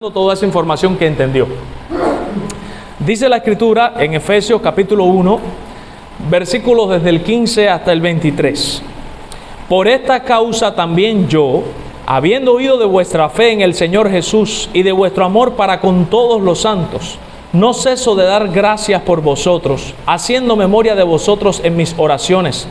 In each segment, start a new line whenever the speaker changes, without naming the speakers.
toda esa información que entendió. Dice la Escritura en Efesios capítulo 1, versículos desde el 15 hasta el 23. Por esta causa también yo, habiendo oído de vuestra fe en el Señor Jesús y de vuestro amor para con todos los santos, no ceso de dar gracias por vosotros, haciendo memoria de vosotros en mis oraciones,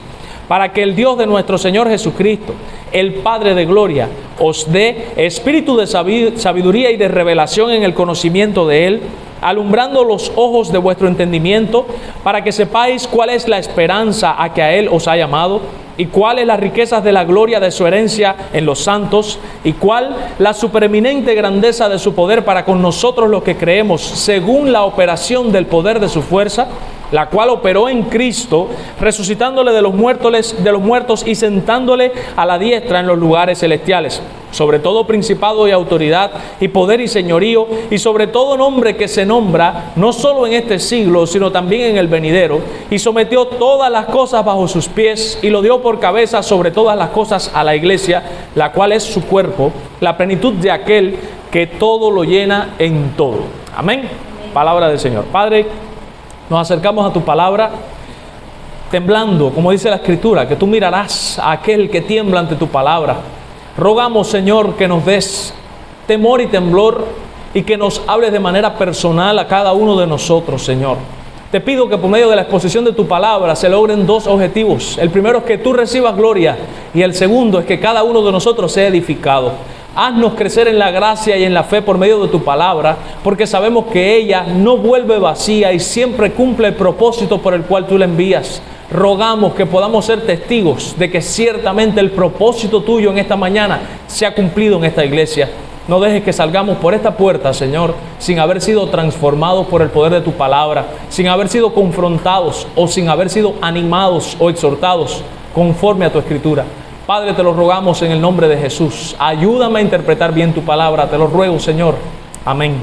para que el Dios de nuestro Señor Jesucristo, el Padre de gloria, os dé espíritu de sabiduría y de revelación en el conocimiento de Él, alumbrando los ojos de vuestro entendimiento, para que sepáis cuál es la esperanza a que a Él os ha llamado, y cuáles las riquezas de la gloria de su herencia en los santos, y cuál la supereminente grandeza de su poder para con nosotros los que creemos, según la operación del poder de su fuerza, la cual operó en Cristo, resucitándole de los muertos y sentándole a la diestra en los lugares celestiales, sobre todo principado y autoridad y poder y señorío, y sobre todo nombre que se nombra, no solo en este siglo, sino también en el venidero, y sometió todas las cosas bajo sus pies, y lo dio por cabeza sobre todas las cosas a la iglesia, la cual es su cuerpo, la plenitud de aquel que todo lo llena en todo. Amén. Palabra del Señor. Padre, nos acercamos a tu palabra temblando, como dice la Escritura, que tú mirarás a aquel que tiembla ante tu palabra. Rogamos, Señor, que nos des temor y temblor y que nos hables de manera personal a cada uno de nosotros, Señor. Te pido que por medio de la exposición de tu palabra se logren dos objetivos. El primero es que tú recibas gloria y el segundo es que cada uno de nosotros sea edificado. Haznos crecer en la gracia y en la fe por medio de tu palabra, porque sabemos que ella no vuelve vacía y siempre cumple el propósito por el cual tú la envías. Rogamos que podamos ser testigos de que ciertamente el propósito tuyo en esta mañana se ha cumplido en esta iglesia. No dejes que salgamos por esta puerta, Señor, sin haber sido transformados por el poder de tu palabra, sin haber sido confrontados o sin haber sido animados o exhortados conforme a tu Escritura. Padre, te lo rogamos en el nombre de Jesús. Ayúdame a interpretar bien tu palabra. Te lo ruego, Señor. Amén.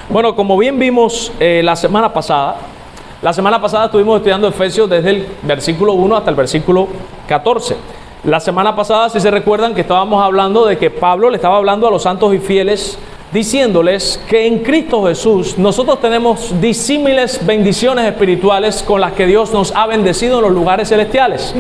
Bueno, como bien vimos la semana pasada estuvimos estudiando Efesios desde el versículo 1 hasta el versículo 14. La semana pasada, si se recuerdan, que estábamos hablando de que Pablo le estaba hablando a los santos y fieles, diciéndoles que en Cristo Jesús nosotros tenemos disímiles bendiciones espirituales con las que Dios nos ha bendecido en los lugares celestiales.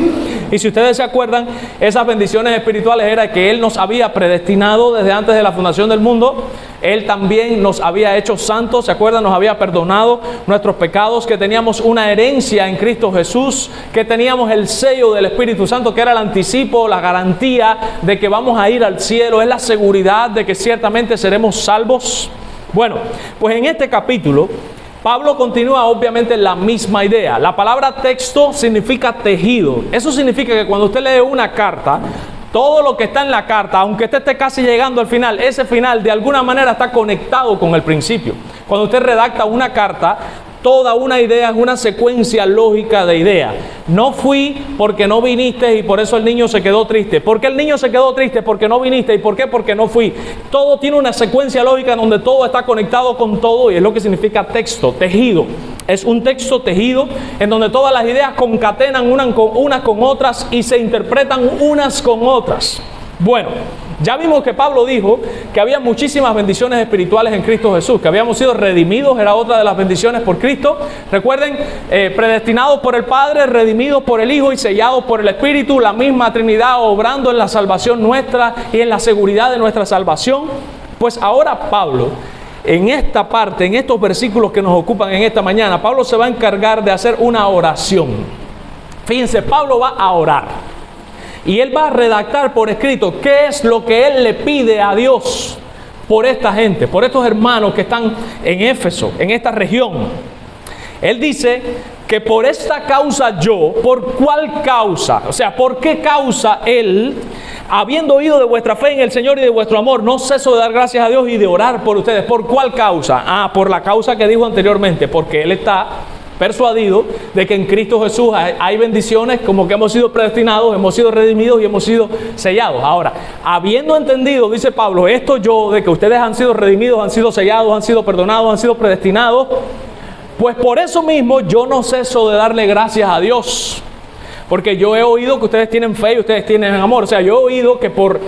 Y si ustedes se acuerdan, esas bendiciones espirituales era que Él nos había predestinado desde antes de la fundación del mundo. Él también nos había hecho santos, ¿se acuerdan? Nos había perdonado nuestros pecados, que teníamos una herencia en Cristo Jesús, que teníamos el sello del Espíritu Santo, que era el anticipo, la garantía de que vamos a ir al cielo, es la seguridad de que ciertamente seremos salvos. Bueno, pues en este capítulo Pablo continúa obviamente la misma idea. La palabra texto significa tejido. Eso significa que cuando usted lee una carta, todo lo que está en la carta, aunque usted esté casi llegando al final, ese final de alguna manera está conectado con el principio. Cuando usted redacta una carta, toda una idea es una secuencia lógica de ideas. No fui porque no viniste y por eso el niño se quedó triste. ¿Por qué el niño se quedó triste? Porque no viniste. ¿Y por qué? Porque no fui. Todo tiene una secuencia lógica donde todo está conectado con todo, y es lo que significa texto, tejido. Es un texto tejido en donde todas las ideas concatenan unas con otras y se interpretan unas con otras. Bueno, ya vimos que Pablo dijo que había muchísimas bendiciones espirituales en Cristo Jesús, que habíamos sido redimidos, era otra de las bendiciones por Cristo. Recuerden, predestinados por el Padre, redimidos por el Hijo y sellados por el Espíritu, la misma Trinidad obrando en la salvación nuestra y en la seguridad de nuestra salvación. Pues ahora Pablo, en esta parte, en estos versículos que nos ocupan en esta mañana, Pablo se va a encargar de hacer una oración. Fíjense, Pablo va a orar. Y él va a redactar por escrito qué es lo que él le pide a Dios por esta gente, por estos hermanos que están en Éfeso, en esta región. Él dice que por esta causa yo, ¿por cuál causa? O sea, ¿por qué causa él, habiendo oído de vuestra fe en el Señor y de vuestro amor, no ceso de dar gracias a Dios y de orar por ustedes? ¿Por cuál causa? Por la causa que dijo anteriormente, porque él está persuadido de que en Cristo Jesús hay bendiciones, como que hemos sido predestinados, hemos sido redimidos y hemos sido sellados. Ahora, habiendo entendido, dice Pablo, esto yo, de que ustedes han sido redimidos, han sido sellados, han sido perdonados, han sido predestinados, pues por eso mismo yo no ceso de darle gracias a Dios, porque yo he oído que ustedes tienen fe y ustedes tienen amor. O sea, yo he oído que por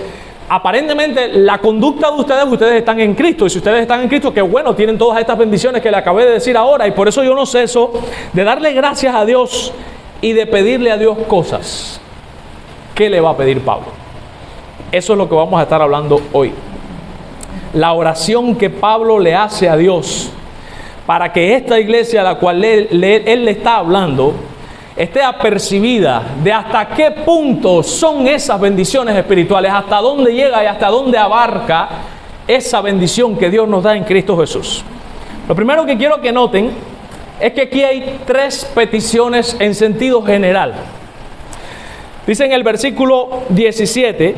aparentemente la conducta de ustedes están en Cristo, y si ustedes están en Cristo, qué bueno, tienen todas estas bendiciones que le acabé de decir ahora, y por eso yo no ceso de darle gracias a Dios y de pedirle a Dios cosas. ¿Qué le va a pedir Pablo? Eso es lo que vamos a estar hablando hoy. La oración que Pablo le hace a Dios para que esta iglesia a la cual él le está hablando esté apercibida de hasta qué punto son esas bendiciones espirituales, hasta dónde llega y hasta dónde abarca esa bendición que Dios nos da en Cristo Jesús. Lo primero que quiero que noten es que aquí hay 3 peticiones en sentido general. Dice en el versículo 17,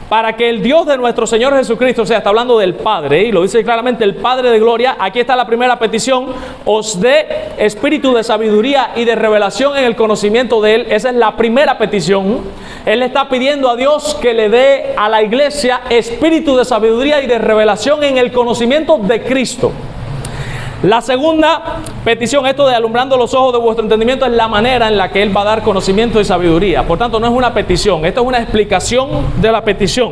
para que el Dios de nuestro Señor Jesucristo, o sea, está hablando del Padre, y lo dice claramente el Padre de gloria. Aquí está la primera petición: os dé espíritu de sabiduría y de revelación en el conocimiento de Él. Esa es la primera petición. Él le está pidiendo a Dios que le dé a la iglesia espíritu de sabiduría y de revelación en el conocimiento de Cristo. La segunda petición, esto de alumbrando los ojos de vuestro entendimiento, es la manera en la que Él va a dar conocimiento y sabiduría. Por tanto, no es una petición, esto es una explicación de la petición.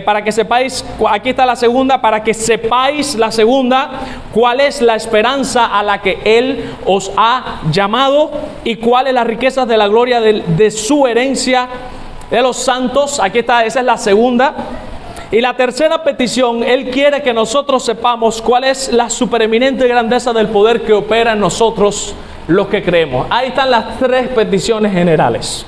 Para que sepáis, aquí está la segunda, para que sepáis la segunda, cuál es la esperanza a la que Él os ha llamado y cuáles las riquezas de la gloria de su herencia de los santos. Aquí está, esa es la segunda. Y la tercera petición, Él quiere que nosotros sepamos cuál es la supereminente grandeza del poder que opera en nosotros los que creemos. Ahí están las 3 peticiones generales.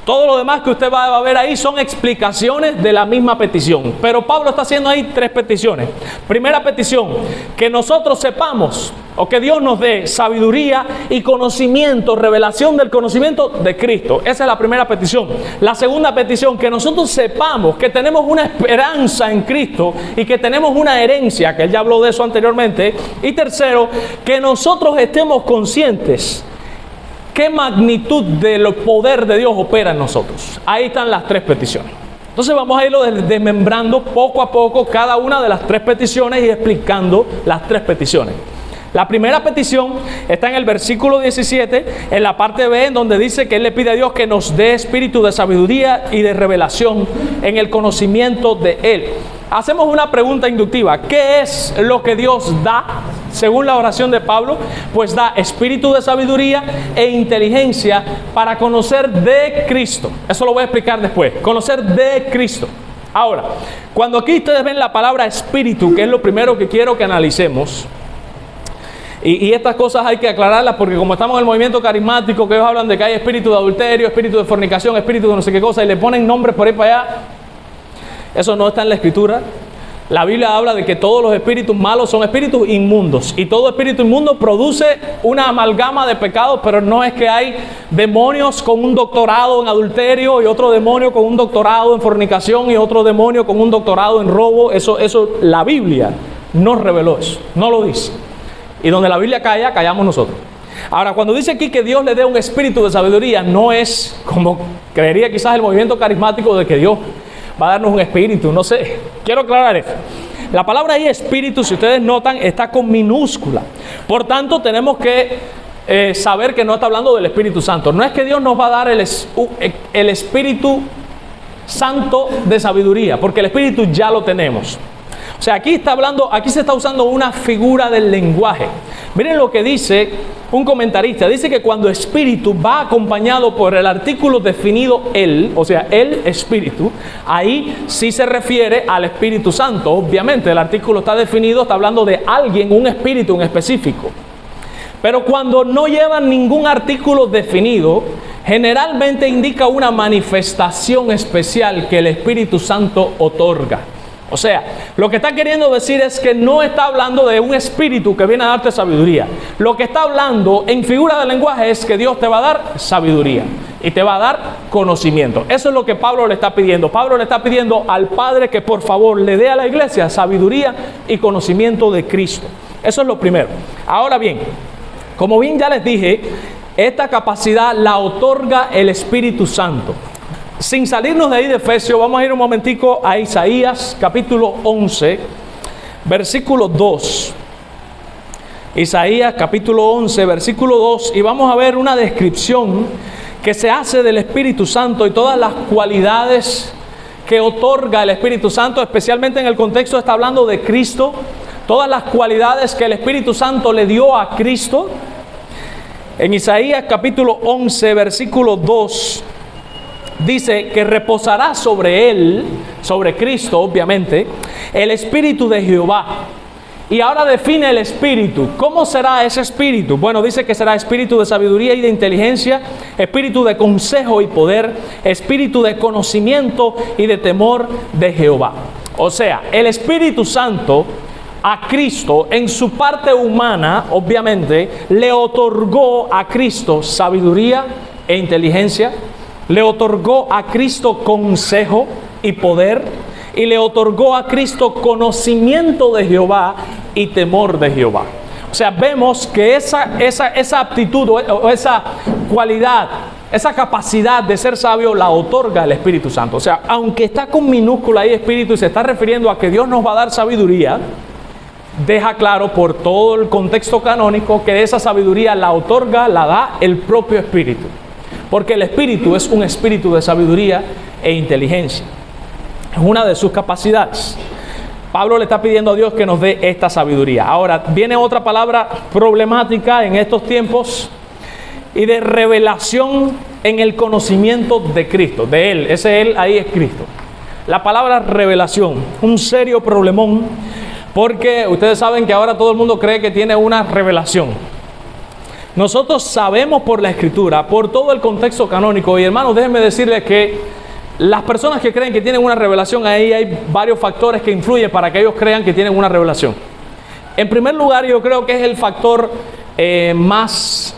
Todo lo demás que usted va a ver ahí son explicaciones de la misma petición. Pero Pablo está haciendo ahí 3 peticiones. Primera petición, que nosotros sepamos, o que Dios nos dé sabiduría y conocimiento, revelación del conocimiento de Cristo. Esa es la primera petición. La segunda petición, que nosotros sepamos que tenemos una esperanza en Cristo y que tenemos una herencia, que él ya habló de eso anteriormente. Y tercero, que nosotros estemos conscientes qué magnitud del poder de Dios opera en nosotros. Ahí están las 3 peticiones. Entonces vamos a irlo desmembrando poco a poco cada una de las 3 peticiones y explicando las 3 peticiones. La primera petición está en el versículo 17, en la parte B, en donde dice que Él le pide a Dios que nos dé espíritu de sabiduría y de revelación en el conocimiento de Él. Hacemos una pregunta inductiva: ¿qué es lo que Dios da? Según la oración de Pablo, pues da espíritu de sabiduría e inteligencia para conocer de Cristo. Eso lo voy a explicar después. Conocer de Cristo. Ahora, cuando aquí ustedes ven la palabra espíritu, que es lo primero que quiero que analicemos, y estas cosas hay que aclararlas porque como estamos en el movimiento carismático, que ellos hablan de que hay espíritu de adulterio, espíritu de fornicación, espíritu de no sé qué cosa, y le ponen nombres por ahí para allá. Eso no está en la Escritura. La Biblia habla de que todos los espíritus malos son espíritus inmundos, y todo espíritu inmundo produce una amalgama de pecados, pero no es que hay demonios con un doctorado en adulterio y otro demonio con un doctorado en fornicación y otro demonio con un doctorado en robo. Eso la Biblia no reveló eso, no lo dice. Y donde la Biblia calla, callamos nosotros. Ahora, cuando dice aquí que Dios le dé un espíritu de sabiduría, no es como creería quizás el movimiento carismático de que Dios va a darnos un espíritu, no sé. Quiero aclarar esto. La palabra ahí espíritu, si ustedes notan, está con minúscula. Por tanto, tenemos que saber que no está hablando del Espíritu Santo. No es que Dios nos va a dar el Espíritu Santo de sabiduría, porque el Espíritu ya lo tenemos. O sea, aquí se está usando una figura del lenguaje. Miren lo que dice un comentarista. Dice que cuando espíritu va acompañado por el artículo definido el, o sea, el espíritu, ahí sí se refiere al Espíritu Santo. Obviamente el artículo está definido, está hablando de alguien, un espíritu en específico. Pero cuando no llevan ningún artículo definido, generalmente indica una manifestación especial que el Espíritu Santo otorga. O sea, lo que está queriendo decir es que no está hablando de un espíritu que viene a darte sabiduría. Lo que está hablando en figura del lenguaje es que Dios te va a dar sabiduría y te va a dar conocimiento. Eso es lo que Pablo le está pidiendo. Pablo le está pidiendo al Padre que por favor le dé a la iglesia sabiduría y conocimiento de Cristo. Eso es lo primero. Ahora bien, como bien ya les dije, esta capacidad la otorga el Espíritu Santo. Sin salirnos de ahí de Efesios, vamos a ir un momentico a Isaías capítulo 11, versículo 2. Isaías capítulo 11, versículo 2, y vamos a ver una descripción que se hace del Espíritu Santo y todas las cualidades que otorga el Espíritu Santo, especialmente en el contexto está hablando de Cristo, todas las cualidades que el Espíritu Santo le dio a Cristo. En Isaías capítulo 11, versículo 2, dice que reposará sobre él, sobre Cristo obviamente, el Espíritu de Jehová. Y ahora define el Espíritu. ¿Cómo será ese Espíritu? Bueno, dice que será Espíritu de sabiduría y de inteligencia, Espíritu de consejo y poder, Espíritu de conocimiento y de temor de Jehová. O sea, el Espíritu Santo a Cristo en su parte humana, obviamente, le otorgó a Cristo sabiduría e inteligencia, le otorgó a Cristo consejo y poder, y le otorgó a Cristo conocimiento de Jehová y temor de Jehová. O sea, vemos que esa aptitud o esa cualidad, esa capacidad de ser sabio la otorga el Espíritu Santo. O sea, aunque está con minúscula ahí Espíritu y se está refiriendo a que Dios nos va a dar sabiduría, deja claro por todo el contexto canónico que esa sabiduría la otorga, la da el propio Espíritu. Porque el Espíritu es un espíritu de sabiduría e inteligencia. Es una de sus capacidades. Pablo le está pidiendo a Dios que nos dé esta sabiduría. Ahora, viene otra palabra problemática en estos tiempos y de revelación en el conocimiento de Cristo, de Él. Ese Él ahí es Cristo. La palabra revelación, un serio problemón, porque ustedes saben que ahora todo el mundo cree que tiene una revelación. Nosotros sabemos por la Escritura, por todo el contexto canónico, y hermanos, déjenme decirles que las personas que creen que tienen una revelación, ahí hay varios factores que influyen para que ellos crean que tienen una revelación. En primer lugar, yo creo que es el factor más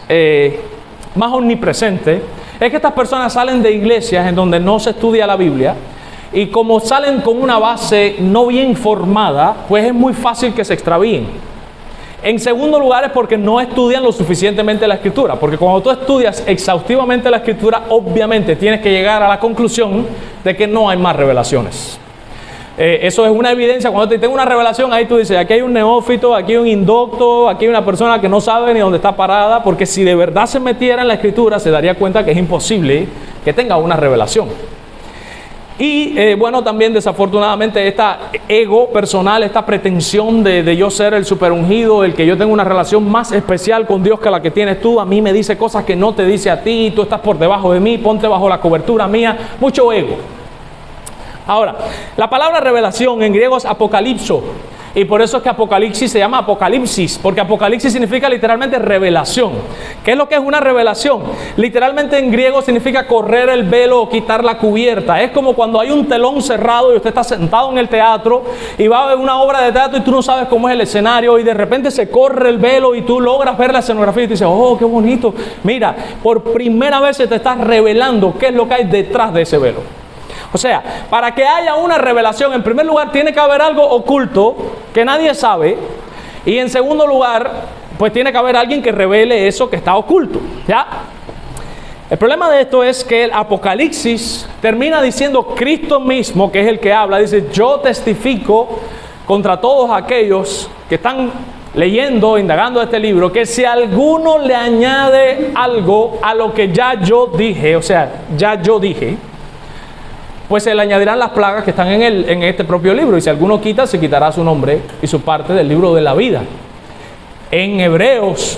omnipresente, es que estas personas salen de iglesias en donde no se estudia la Biblia, y como salen con una base no bien formada, pues es muy fácil que se extravíen. En segundo lugar es porque no estudian lo suficientemente la Escritura, porque cuando tú estudias exhaustivamente la Escritura, obviamente tienes que llegar a la conclusión de que no hay más revelaciones. Eso es una evidencia. Cuando te tengo una revelación, ahí tú dices, aquí hay un neófito, aquí hay un indocto, aquí hay una persona que no sabe ni dónde está parada, porque si de verdad se metiera en la Escritura, se daría cuenta que es imposible que tenga una revelación. Y bueno, también desafortunadamente este ego personal, esta pretensión de yo ser el superungido, el que yo tengo una relación más especial con Dios que la que tienes tú, a mí me dice cosas que no te dice a ti, tú estás por debajo de mí, ponte bajo la cobertura mía, mucho ego. Ahora, la palabra revelación en griego es apocalipso, y por eso es que Apocalipsis se llama Apocalipsis, porque Apocalipsis significa literalmente revelación. ¿Qué es lo que es una revelación? Literalmente en griego significa correr el velo o quitar la cubierta. Es como cuando hay un telón cerrado y usted está sentado en el teatro y va a ver una obra de teatro y tú no sabes cómo es el escenario y de repente se corre el velo y tú logras ver la escenografía y tú dices, oh, qué bonito. Mira, por primera vez se te está revelando qué es lo que hay detrás de ese velo. O sea, para que haya una revelación, en primer lugar tiene que haber algo oculto que nadie sabe, y en segundo lugar, pues tiene que haber alguien que revele eso que está oculto, ¿ya? El problema de esto es que el Apocalipsis termina diciendo Cristo mismo, que es el que habla, dice, yo testifico contra todos aquellos que están leyendo, indagando este libro, que si alguno le añade algo a lo que ya yo dije, o sea, ya yo dije, pues se le añadirán las plagas que están en este propio libro, y si alguno quita, se quitará su nombre y su parte del libro de la vida. En Hebreos,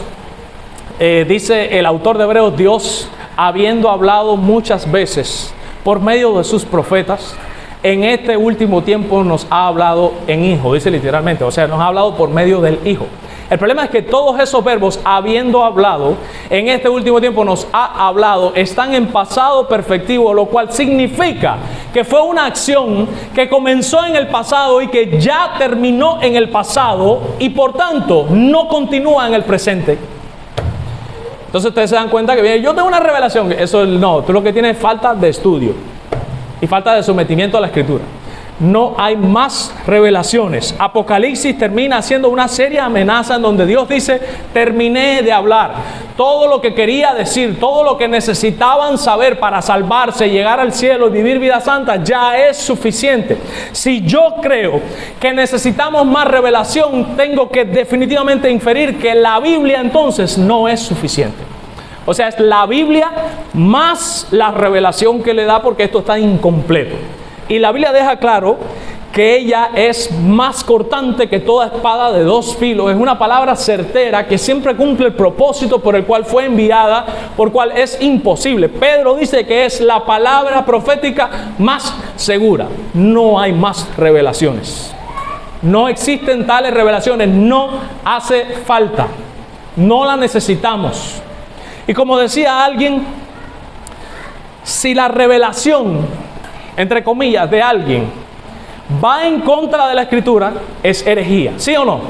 dice el autor de Hebreos, Dios, habiendo hablado muchas veces por medio de sus profetas, en este último tiempo nos ha hablado en Hijo, dice literalmente, o sea, nos ha hablado por medio del Hijo. El problema es que todos esos verbos, habiendo hablado, en este último tiempo nos ha hablado, están en pasado perfectivo, lo cual significa que fue una acción que comenzó en el pasado y que ya terminó en el pasado y por tanto no continúa en el presente. Entonces ustedes se dan cuenta que bien, yo tengo una revelación, eso no, tú lo que tienes es falta de estudio y falta de sometimiento a la Escritura. No hay más revelaciones. Apocalipsis termina siendo una seria amenaza en donde Dios dice, terminé de hablar. Todo lo que quería decir, todo lo que necesitaban saber para salvarse, llegar al cielo y vivir vida santa, ya es suficiente. Si yo creo que necesitamos más revelación, tengo que definitivamente inferir que la Biblia entonces no es suficiente. O sea, es la Biblia más la revelación que le da, porque esto está incompleto. Y la Biblia deja claro que ella es más cortante que toda espada de dos filos. Es una palabra certera que siempre cumple el propósito por el cual fue enviada, por cual es imposible. Pedro dice que es la palabra profética más segura. No hay más revelaciones. No existen tales revelaciones. No hace falta. No la necesitamos. Y como decía alguien, si la revelación, entre comillas, de alguien va en contra de la Escritura, es herejía, ¿sí o no?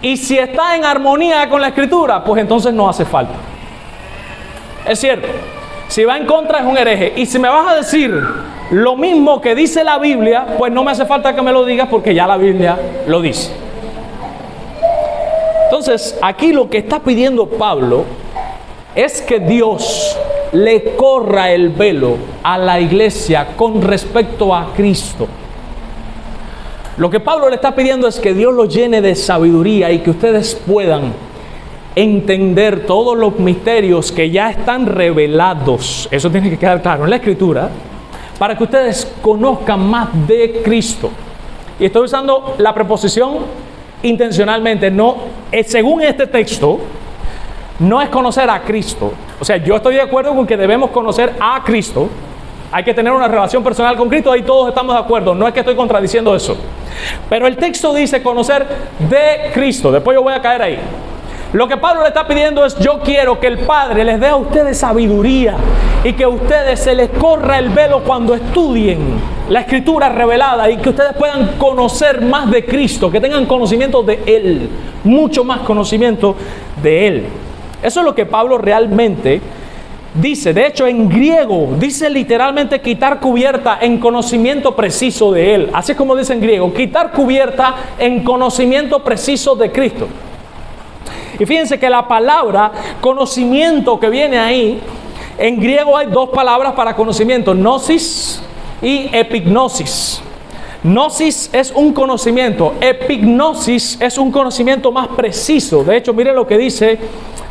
Y si está en armonía con la Escritura, pues entonces no hace falta. Es cierto, si va en contra es un hereje. Y si me vas a decir lo mismo que dice la Biblia, pues no me hace falta que me lo digas porque ya la Biblia lo dice. Entonces, aquí lo que está pidiendo Pablo es que Dios le corra el velo a la iglesia con respecto a Cristo. Lo que Pablo le está pidiendo es que Dios lo llene de sabiduría y que ustedes puedan entender todos los misterios que ya están revelados. Eso tiene que quedar claro en la Escritura, para que ustedes conozcan más de Cristo. Y estoy usando la preposición intencionalmente, no, según este texto, no es conocer a Cristo. O sea, yo estoy de acuerdo con que debemos conocer a Cristo. Hay que tener una relación personal con Cristo, ahí todos estamos de acuerdo, no es que estoy contradiciendo eso. Pero el texto dice conocer de Cristo, después yo voy a caer ahí. Lo que Pablo le está pidiendo es: yo quiero que el Padre les dé a ustedes sabiduría y que a ustedes se les corra el velo cuando estudien la Escritura revelada y que ustedes puedan conocer más de Cristo, que tengan conocimiento de Él, mucho más conocimiento de Él. Eso es lo que Pablo realmente dice. De hecho, en griego dice literalmente quitar cubierta en conocimiento preciso de Él. Así es como dice en griego, quitar cubierta en conocimiento preciso de Cristo. Y fíjense que la palabra conocimiento que viene ahí, en griego hay dos palabras para conocimiento: gnosis y epignosis. Gnosis es un conocimiento, epignosis es un conocimiento más preciso. De hecho, miren lo que dice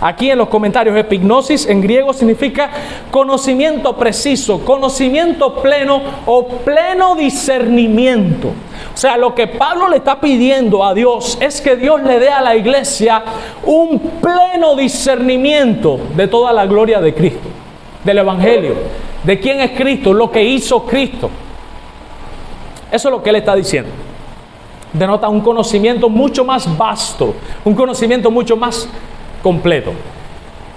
aquí en los comentarios. Epignosis en griego significa conocimiento preciso, conocimiento pleno o pleno discernimiento. O sea, lo que Pablo le está pidiendo a Dios es que Dios le dé a la iglesia un pleno discernimiento de toda la gloria de Cristo, del Evangelio, de quién es Cristo, lo que hizo Cristo. Eso es lo que él está diciendo. Denota un conocimiento mucho más vasto, un conocimiento mucho más completo.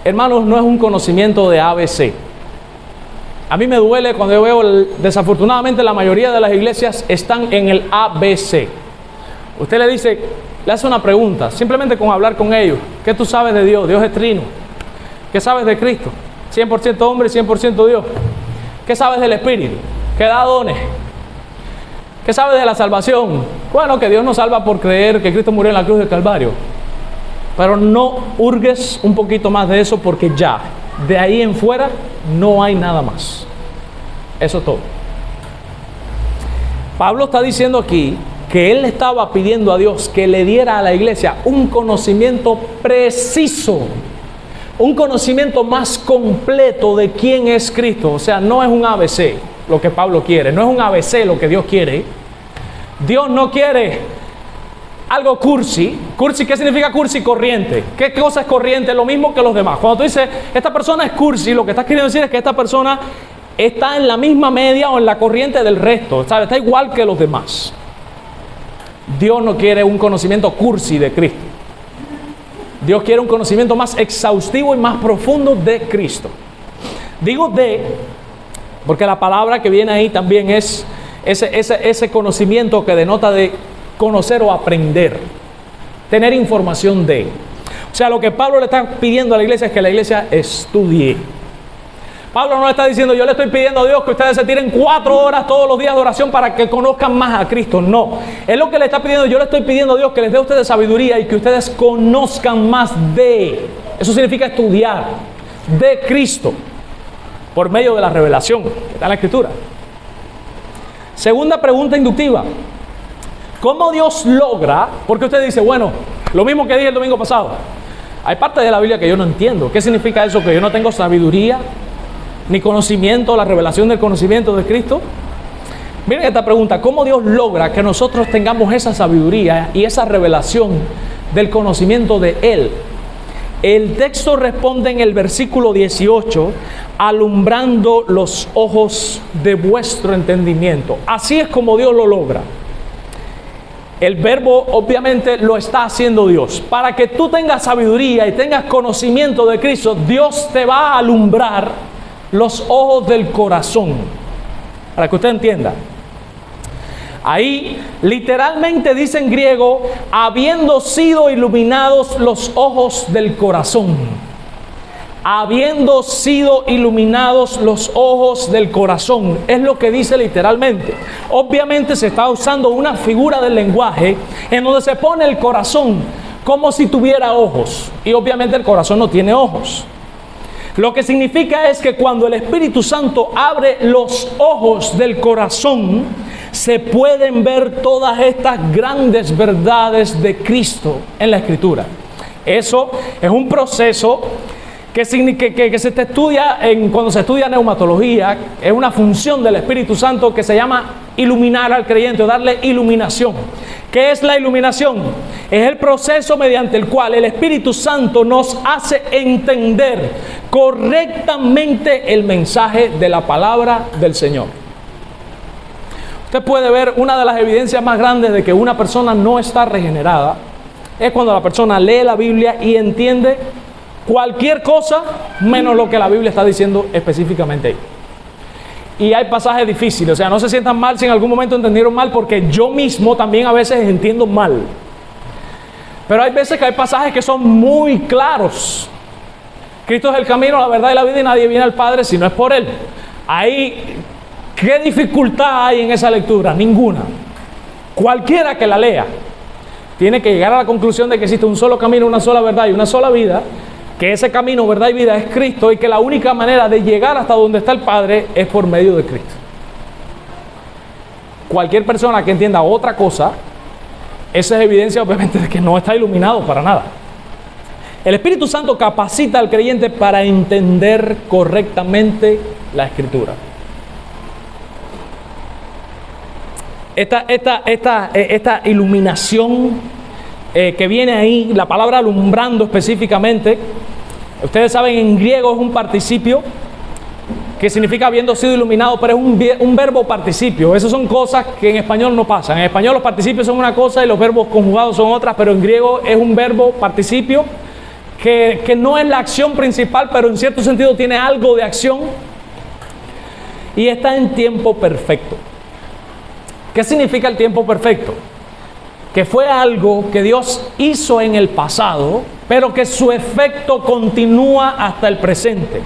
Hermanos, no es un conocimiento de ABC. A mí me duele cuando yo veo, desafortunadamente la mayoría de las iglesias están en el ABC. Usted le dice, le hace una pregunta, simplemente con hablar con ellos: ¿qué tú sabes de Dios? Dios es trino. ¿Qué sabes de Cristo? 100% hombre, 100% Dios. ¿Qué sabes del Espíritu? ¿Qué da dones? ¿Qué sabes de la salvación? Bueno, que Dios nos salva por creer que Cristo murió en la cruz del Calvario. Pero no hurgues un poquito más de eso, porque ya, de ahí en fuera, no hay nada más. Eso es todo. Pablo está diciendo aquí que él estaba pidiendo a Dios que le diera a la iglesia un conocimiento preciso, un conocimiento más completo de quién es Cristo. O sea, no es un ABC lo que Pablo quiere, no es un ABC lo que Dios quiere. Dios no quiere algo cursi. Cursi, ¿qué significa cursi? Corriente. ¿Qué cosa es corriente? Lo mismo que los demás. Cuando tú dices, esta persona es cursi, lo que estás queriendo decir es que esta persona está en la misma media o en la corriente del resto, ¿sabes? Está igual que los demás. Dios no quiere un conocimiento cursi de Cristo. Dios quiere un conocimiento más exhaustivo y más profundo de Cristo. Digo porque la palabra que viene ahí también es ese conocimiento que denota de conocer o aprender, tener información de. O sea, lo que Pablo le está pidiendo a la iglesia es que la iglesia estudie. Pablo no le está diciendo: yo le estoy pidiendo a Dios que ustedes se tiren 4 horas todos los días de oración para que conozcan más a Cristo. No, es lo que le está pidiendo: yo le estoy pidiendo a Dios que les dé a ustedes sabiduría y que ustedes conozcan más de. Eso significa estudiar de Cristo por medio de la revelación que está en la Escritura. Segunda pregunta inductiva: ¿cómo Dios logra? Porque usted dice, bueno, lo mismo que dije el domingo pasado, hay parte de la Biblia que yo no entiendo. ¿Qué significa eso? ¿Que yo no tengo sabiduría ni conocimiento, la revelación del conocimiento de Cristo? Miren esta pregunta: ¿cómo Dios logra que nosotros tengamos esa sabiduría y esa revelación del conocimiento de Él? El texto responde en el versículo 18: alumbrando los ojos de vuestro entendimiento. Así es como Dios lo logra. El verbo obviamente lo está haciendo Dios. Para que tú tengas sabiduría y tengas conocimiento de Cristo, Dios te va a alumbrar los ojos del corazón. Para que usted entienda. Ahí literalmente dice en griego: habiendo sido iluminados los ojos del corazón. Habiendo sido iluminados los ojos del corazón. Es lo que dice literalmente. Obviamente se está usando una figura del lenguaje en donde se pone el corazón como si tuviera ojos. Y obviamente el corazón no tiene ojos. Lo que significa es que cuando el Espíritu Santo abre los ojos del corazón, se pueden ver todas estas grandes verdades de Cristo en la Escritura. Eso es un proceso que se estudia cuando se estudia neumatología. Es una función del Espíritu Santo que se llama iluminar al creyente o darle iluminación. ¿Qué es la iluminación? Es el proceso mediante el cual el Espíritu Santo nos hace entender correctamente el mensaje de la palabra del Señor. Usted puede ver una de las evidencias más grandes de que una persona no está regenerada es cuando la persona lee la Biblia y entiende cualquier cosa menos lo que la Biblia está diciendo específicamente ahí. Y hay pasajes difíciles, o sea, no se sientan mal si en algún momento entendieron mal, porque yo mismo también a veces entiendo mal. Pero hay veces que hay pasajes que son muy claros. Cristo es el camino, la verdad y la vida, y nadie viene al Padre si no es por Él. Ahí, ¿qué dificultad hay en esa lectura? Ninguna. Cualquiera que la lea tiene que llegar a la conclusión de que existe un solo camino, una sola verdad y una sola vida, que ese camino, verdad y vida es Cristo, y que la única manera de llegar hasta donde está el Padre es por medio de Cristo. Cualquier persona que entienda otra cosa, esa es evidencia obviamente de que no está iluminado para nada. El Espíritu Santo capacita al creyente para entender correctamente la Escritura. Esta iluminación que viene ahí, la palabra alumbrando específicamente, ustedes saben, en griego es un participio que significa habiendo sido iluminado, pero es un verbo participio. Esas son cosas que en español no pasan. En español los participios son una cosa y los verbos conjugados son otras, pero en griego es un verbo participio que no es la acción principal, pero en cierto sentido tiene algo de acción y está en tiempo perfecto. ¿Qué significa el tiempo perfecto? Que fue algo que Dios hizo en el pasado, pero que su efecto continúa hasta el presente.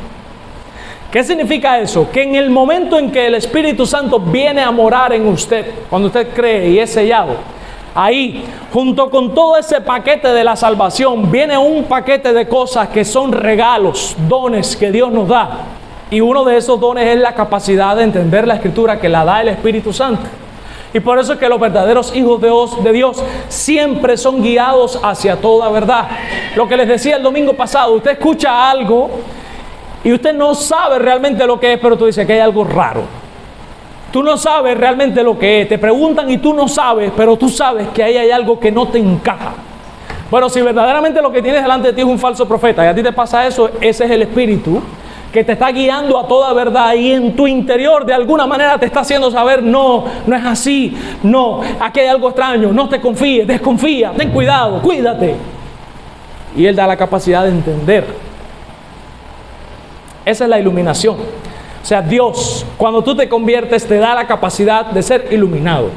¿Qué significa eso? Que en el momento en que el Espíritu Santo viene a morar en usted, cuando usted cree y es sellado, ahí, junto con todo ese paquete de la salvación, viene un paquete de cosas que son regalos, dones que Dios nos da. Y uno de esos dones es la capacidad de entender la Escritura que la da el Espíritu Santo. Y por eso es que los verdaderos hijos de Dios siempre son guiados hacia toda verdad. Lo que les decía el domingo pasado, usted escucha algo y usted no sabe realmente lo que es, pero tú dices que hay algo raro. Tú no sabes realmente lo que es. Te preguntan y tú no sabes, pero tú sabes que ahí hay algo que no te encaja. Bueno, si verdaderamente lo que tienes delante de ti es un falso profeta y a ti te pasa eso, ese es el Espíritu que te está guiando a toda verdad, y en tu interior de alguna manera te está haciendo saber: no, no es así, no, aquí hay algo extraño, no te confíes, desconfía, ten cuidado, cuídate. Y Él da la capacidad de entender. Esa es la iluminación. O sea, Dios, cuando tú te conviertes, te da la capacidad de ser iluminado.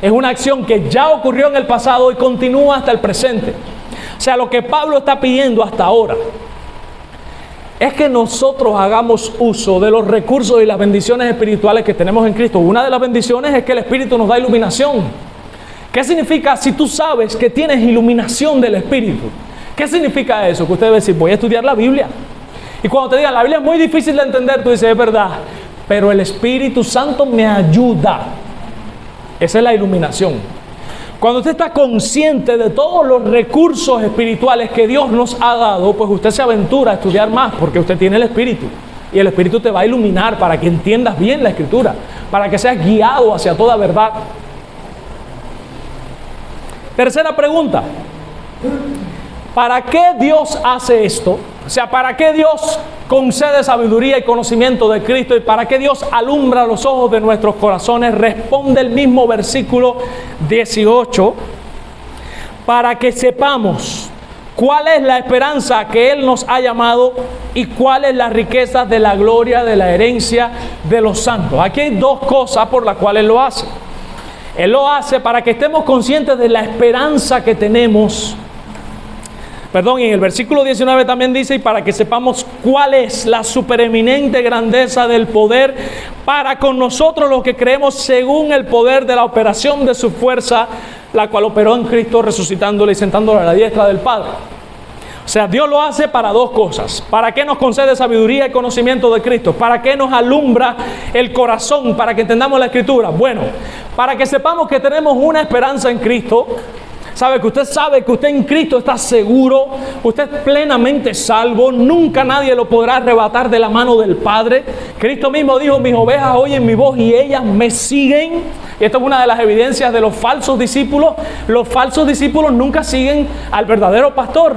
Es una acción que ya ocurrió en el pasado y continúa hasta el presente. O sea, lo que Pablo está pidiendo hasta ahora es que nosotros hagamos uso de los recursos y las bendiciones espirituales que tenemos en Cristo. Una de las bendiciones es que el Espíritu nos da iluminación. ¿Qué significa si tú sabes que tienes iluminación del Espíritu? ¿Qué significa eso? Que usted debe decir: voy a estudiar la Biblia. Y cuando te digan la Biblia es muy difícil de entender, tú dices: es verdad, pero el Espíritu Santo me ayuda. Esa es la iluminación. Cuando usted está consciente de todos los recursos espirituales que Dios nos ha dado, pues usted se aventura a estudiar más, porque usted tiene el Espíritu. Y el Espíritu te va a iluminar para que entiendas bien la Escritura. para que seas guiado hacia toda verdad. Tercera pregunta. ¿Para qué Dios hace esto? O sea, ¿para qué Dios concede sabiduría y conocimiento de Cristo? ¿Y para qué Dios alumbra los ojos de nuestros corazones? Responde el mismo versículo 18. Para que sepamos cuál es la esperanza que Él nos ha llamado y cuál es la riqueza de la gloria de la herencia de los santos. Aquí hay dos cosas por las cuales lo hace. Él lo hace para que estemos conscientes de la esperanza que tenemos. Y en el versículo 19 también dice, y para que sepamos cuál es la supereminente grandeza del poder para con nosotros los que creemos según el poder de la operación de su fuerza, la cual operó en Cristo resucitándole y sentándole a la diestra del Padre. O sea, Dios lo hace para dos cosas. ¿Para qué nos concede sabiduría y conocimiento de Cristo? ¿Para qué nos alumbra el corazón? ¿Para que entendamos la Escritura? Bueno, para que sepamos que tenemos una esperanza en Cristo. Sabe que usted en Cristo está seguro, usted es plenamente salvo, nunca nadie lo podrá arrebatar de la mano del Padre. Cristo mismo dijo, mis ovejas oyen mi voz y ellas me siguen. Y esto es una de las evidencias de los falsos discípulos. Los falsos discípulos nunca siguen al verdadero pastor.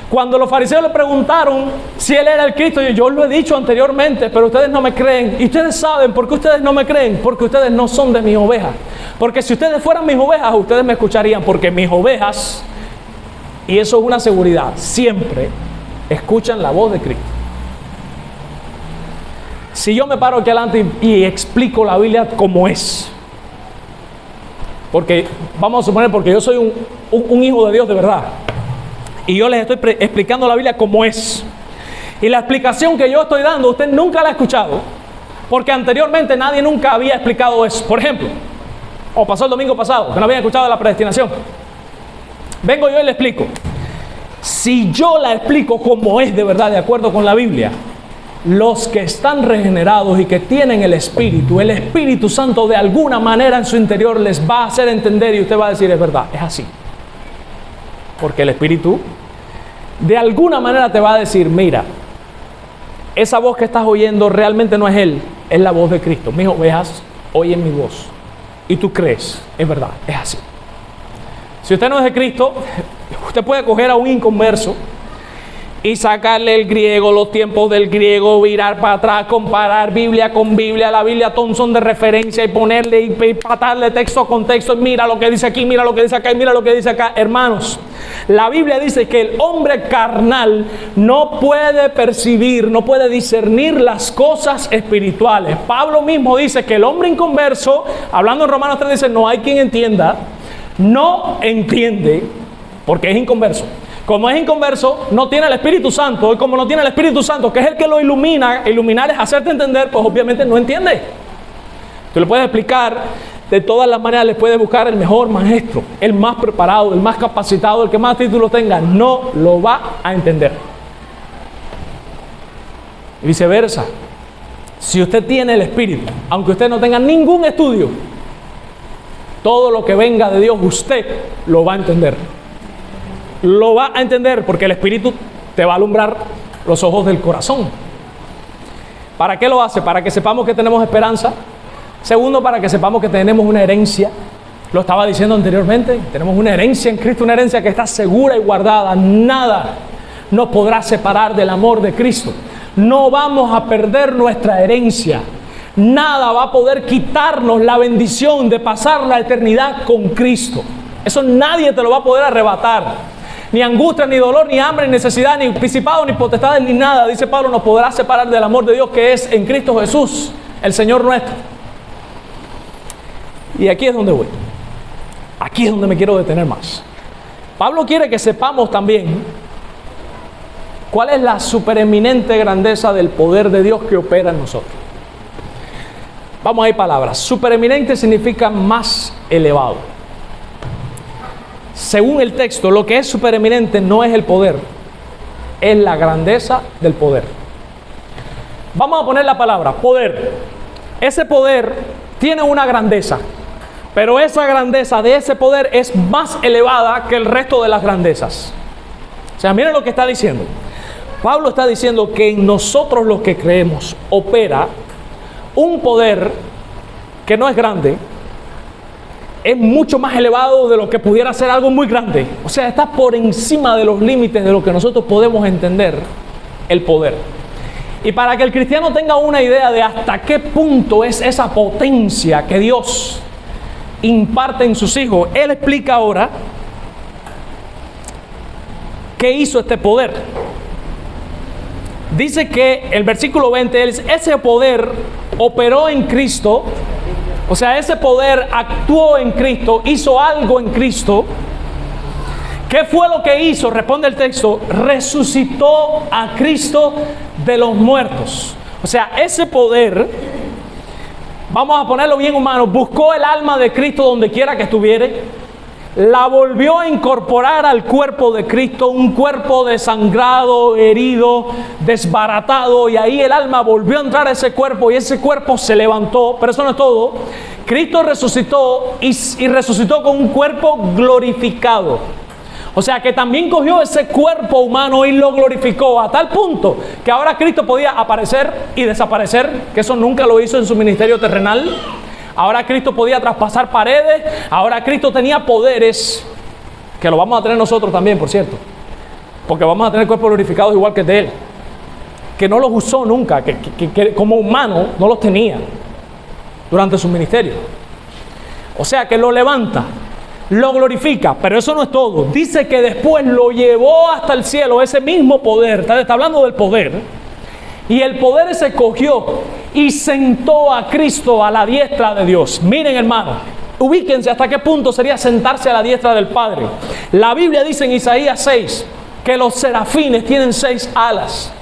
Cuando los fariseos le preguntaron si Él era el Cristo, yo lo he dicho anteriormente, pero ustedes no me creen. Y ustedes saben por qué ustedes no me creen, porque ustedes no son de mis ovejas. Porque si ustedes fueran mis ovejas, ustedes me escucharían, porque mis ovejas, y eso es una seguridad, siempre escuchan la voz de Cristo. Si yo me paro aquí adelante y explico la Biblia como es, porque vamos a suponer, porque yo soy un hijo de Dios de verdad, y yo les estoy explicando la Biblia como es, y la explicación que yo estoy dando usted nunca la ha escuchado, porque anteriormente nadie nunca había explicado eso. Por ejemplo, o pasó el domingo pasado, que no habían escuchado la predestinación. Vengo yo y le explico. Si yo la explico como es de verdad, de acuerdo con la Biblia, los que están regenerados y que tienen el Espíritu Santo de alguna manera en su interior les va a hacer entender, y usted va a decir, es verdad, es así. Porque el Espíritu de alguna manera te va a decir, mira, esa voz que estás oyendo realmente no es Él, es la voz de Cristo. Mis ovejas oyen mi voz. Y tú crees, es verdad, es así. Si usted no es de Cristo, usted puede coger a un inconverso y sacarle el griego, los tiempos del griego, virar para atrás, comparar Biblia con Biblia, la Biblia Thompson de referencia, y ponerle y patarle texto con texto, y mira lo que dice aquí, mira lo que dice acá, y mira lo que dice acá. Hermanos, la Biblia dice que el hombre carnal no puede percibir, no puede discernir las cosas espirituales. Pablo mismo dice que el hombre inconverso, hablando en Romanos 3, dice, no hay quien entienda, no entiende, porque es inconverso. Como es inconverso, no tiene el Espíritu Santo, y como no tiene el Espíritu Santo, que es el que lo ilumina, iluminar es hacerte entender, pues obviamente no entiende. Tú le puedes explicar de todas las maneras, le puedes buscar el mejor maestro, el más preparado, el más capacitado, el que más títulos tenga, no lo va a entender. Y viceversa, si usted tiene el Espíritu, aunque usted no tenga ningún estudio, todo lo que venga de Dios, usted lo va a entender. Lo va a entender porque el Espíritu te va a alumbrar los ojos del corazón. ¿Para qué lo hace? Para que sepamos que tenemos esperanza. Segundo, para que sepamos que tenemos una herencia. Lo estaba diciendo anteriormente. Tenemos una herencia en Cristo, una herencia que está segura y guardada. Nada nos podrá separar del amor de Cristo. No vamos a perder nuestra herencia. Nada va a poder quitarnos la bendición de pasar la eternidad con Cristo. Eso nadie te lo va a poder arrebatar. Ni angustia, ni dolor, ni hambre, ni necesidad, ni principado, ni potestades, ni nada, dice Pablo, nos podrá separar del amor de Dios que es en Cristo Jesús, el Señor nuestro. Y aquí es donde voy. Aquí es donde me quiero detener más. Pablo quiere que sepamos también cuál es la supereminente grandeza del poder de Dios que opera en nosotros. Vamos a ir palabras. Supereminente significa más elevado. Según el texto, lo que es supereminente no es el poder, es la grandeza del poder. Vamos a poner la palabra poder. Ese poder tiene una grandeza, pero esa grandeza de ese poder es más elevada que el resto de las grandezas. O sea, miren lo que está diciendo. Pablo está diciendo que en nosotros los que creemos opera un poder que no es grande, es mucho más elevado de lo que pudiera ser algo muy grande. O sea, está por encima de los límites de lo que nosotros podemos entender el poder. Y para que el cristiano tenga una idea de hasta qué punto es esa potencia que Dios imparte en sus hijos, Él explica ahora qué hizo este poder. Dice que el versículo 20, ese poder operó en Cristo. O sea, ese poder actuó en Cristo, hizo algo en Cristo. ¿Qué fue lo que hizo? Responde el texto: resucitó a Cristo de los muertos. O sea, ese poder, vamos a ponerlo bien humano, buscó el alma de Cristo donde quiera que estuviera, la volvió a incorporar al cuerpo de Cristo, un cuerpo desangrado, herido, desbaratado, y ahí el alma volvió a entrar a ese cuerpo y ese cuerpo se levantó. Pero eso no es todo. Cristo resucitó y resucitó con un cuerpo glorificado. O sea que también cogió ese cuerpo humano y lo glorificó a tal punto que ahora Cristo podía aparecer y desaparecer, que eso nunca lo hizo en su ministerio terrenal. Ahora Cristo podía traspasar paredes. Ahora Cristo tenía poderes, que lo vamos a tener nosotros también, por cierto, porque vamos a tener cuerpos glorificados igual que el de Él, que no los usó nunca, que como humano no los tenía durante su ministerio. O sea que lo levanta, lo glorifica, pero eso no es todo. Dice que después lo llevó hasta el cielo, ese mismo poder. Está hablando del poder. Y el poder se cogió y sentó a Cristo a la diestra de Dios. Miren, hermano, ubíquense hasta qué punto sería sentarse a la diestra del Padre. La Biblia dice en Isaías 6 que los serafines tienen 6 alas.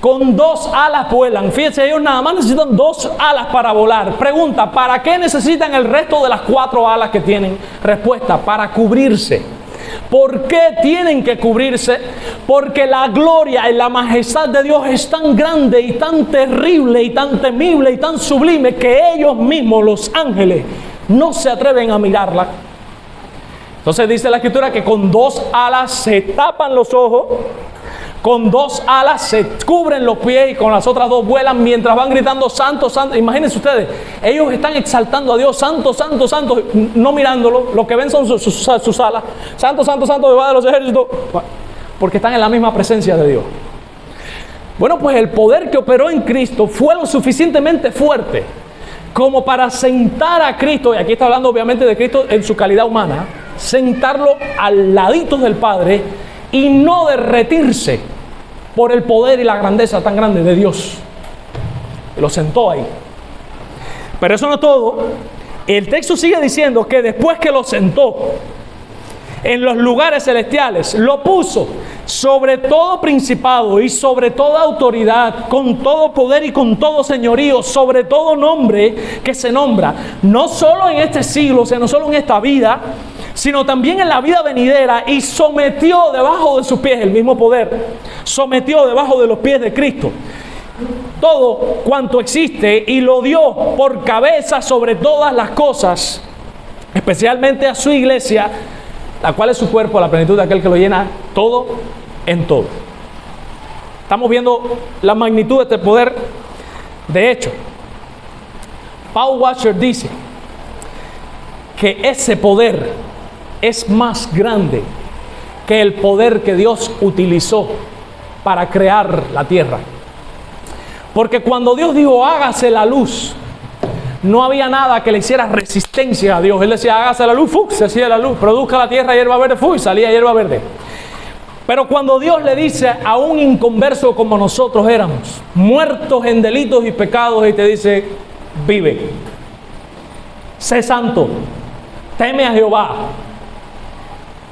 Con 2 alas vuelan. Fíjense, ellos nada más necesitan 2 alas para volar. Pregunta: ¿para qué necesitan el resto de las 4 alas que tienen? Respuesta: para cubrirse. ¿Por qué tienen que cubrirse? Porque la gloria y la majestad de Dios es tan grande y tan terrible y tan temible y tan sublime que ellos mismos, los ángeles, no se atreven a mirarla. Entonces dice la Escritura que con 2 alas se tapan los ojos, con 2 alas se cubren los pies y con las otras 2 vuelan mientras van gritando: santo, santo. Imagínense ustedes, ellos están exaltando a Dios: santo, santo, santo, no mirándolo. Lo que ven son sus alas: santo, santo, santo, Jehová de los ejércitos, porque están en la misma presencia de Dios. Bueno, pues el poder que operó en Cristo fue lo suficientemente fuerte como para sentar a Cristo, y aquí está hablando obviamente de Cristo en su calidad humana, sentarlo al ladito del Padre y no derretirse por el poder y la grandeza tan grande de Dios. Lo sentó ahí. Pero eso no es todo. El texto sigue diciendo que después que lo sentó en los lugares celestiales, lo puso sobre todo principado y sobre toda autoridad, con todo poder y con todo señorío, sobre todo nombre que se nombra, no solo en este siglo, o sea, no solo en esta vida, sino también en la vida venidera, y sometió debajo de sus pies, el mismo poder sometió debajo de los pies de Cristo todo cuanto existe, y lo dio por cabeza sobre todas las cosas, especialmente a su iglesia, la cual es su cuerpo, la plenitud de aquel que lo llena todo en todo. Estamos viendo la magnitud de este poder. De hecho, Paul Washer dice que ese poder es más grande que el poder que Dios utilizó para crear la tierra. Porque cuando Dios dijo: hágase la luz, no había nada que le hiciera resistencia a Dios. Él decía: hágase la luz, se hacía la luz. Produzca la tierra hierba verde, y salía hierba verde. Pero cuando Dios le dice a un inconverso como nosotros éramos, muertos en delitos y pecados, y te dice: vive, sé santo, teme a Jehová,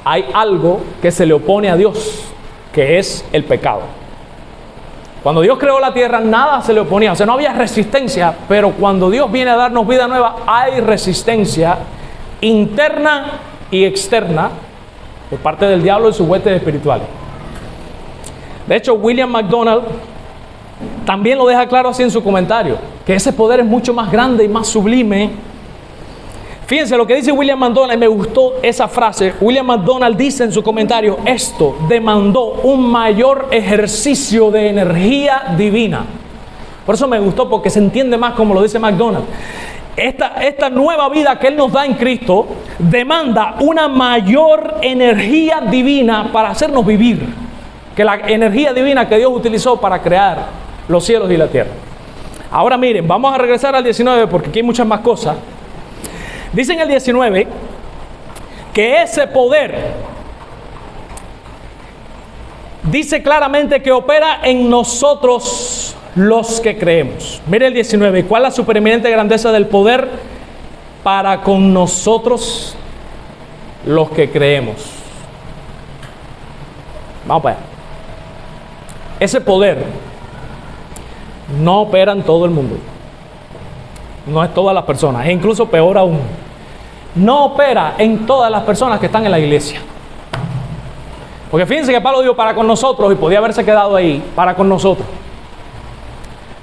hay algo que se le opone a Dios, que es el pecado. Cuando Dios creó la tierra, nada se le oponía, o sea, no había resistencia. Pero cuando Dios viene a darnos vida nueva, hay resistencia interna y externa por parte del diablo y sus huestes espirituales. De hecho, William MacDonald también lo deja claro así en su comentario, que ese poder es mucho más grande y más sublime. Fíjense lo que dice William MacDonald, y me gustó esa frase. William MacDonald dice en su comentario: esto demandó un mayor ejercicio de energía divina. Por eso me gustó, porque se entiende más como lo dice MacDonald. esta nueva vida que Él nos da en Cristo demanda una mayor energía divina para hacernos vivir, que la energía divina que Dios utilizó para crear los cielos y la tierra. Ahora miren, vamos a regresar al 19 porque aquí hay muchas más cosas. Dice en el 19 que ese poder dice claramente que opera en nosotros los que creemos. Mire el 19, ¿cuál es la supereminente grandeza del poder para con nosotros los que creemos? Vamos para allá. Ese poder no opera en todo el mundo. No es todas las personas, e incluso peor aún, no opera en todas las personas que están en la iglesia. Porque fíjense que Pablo dijo para con nosotros, y podía haberse quedado ahí, para con nosotros.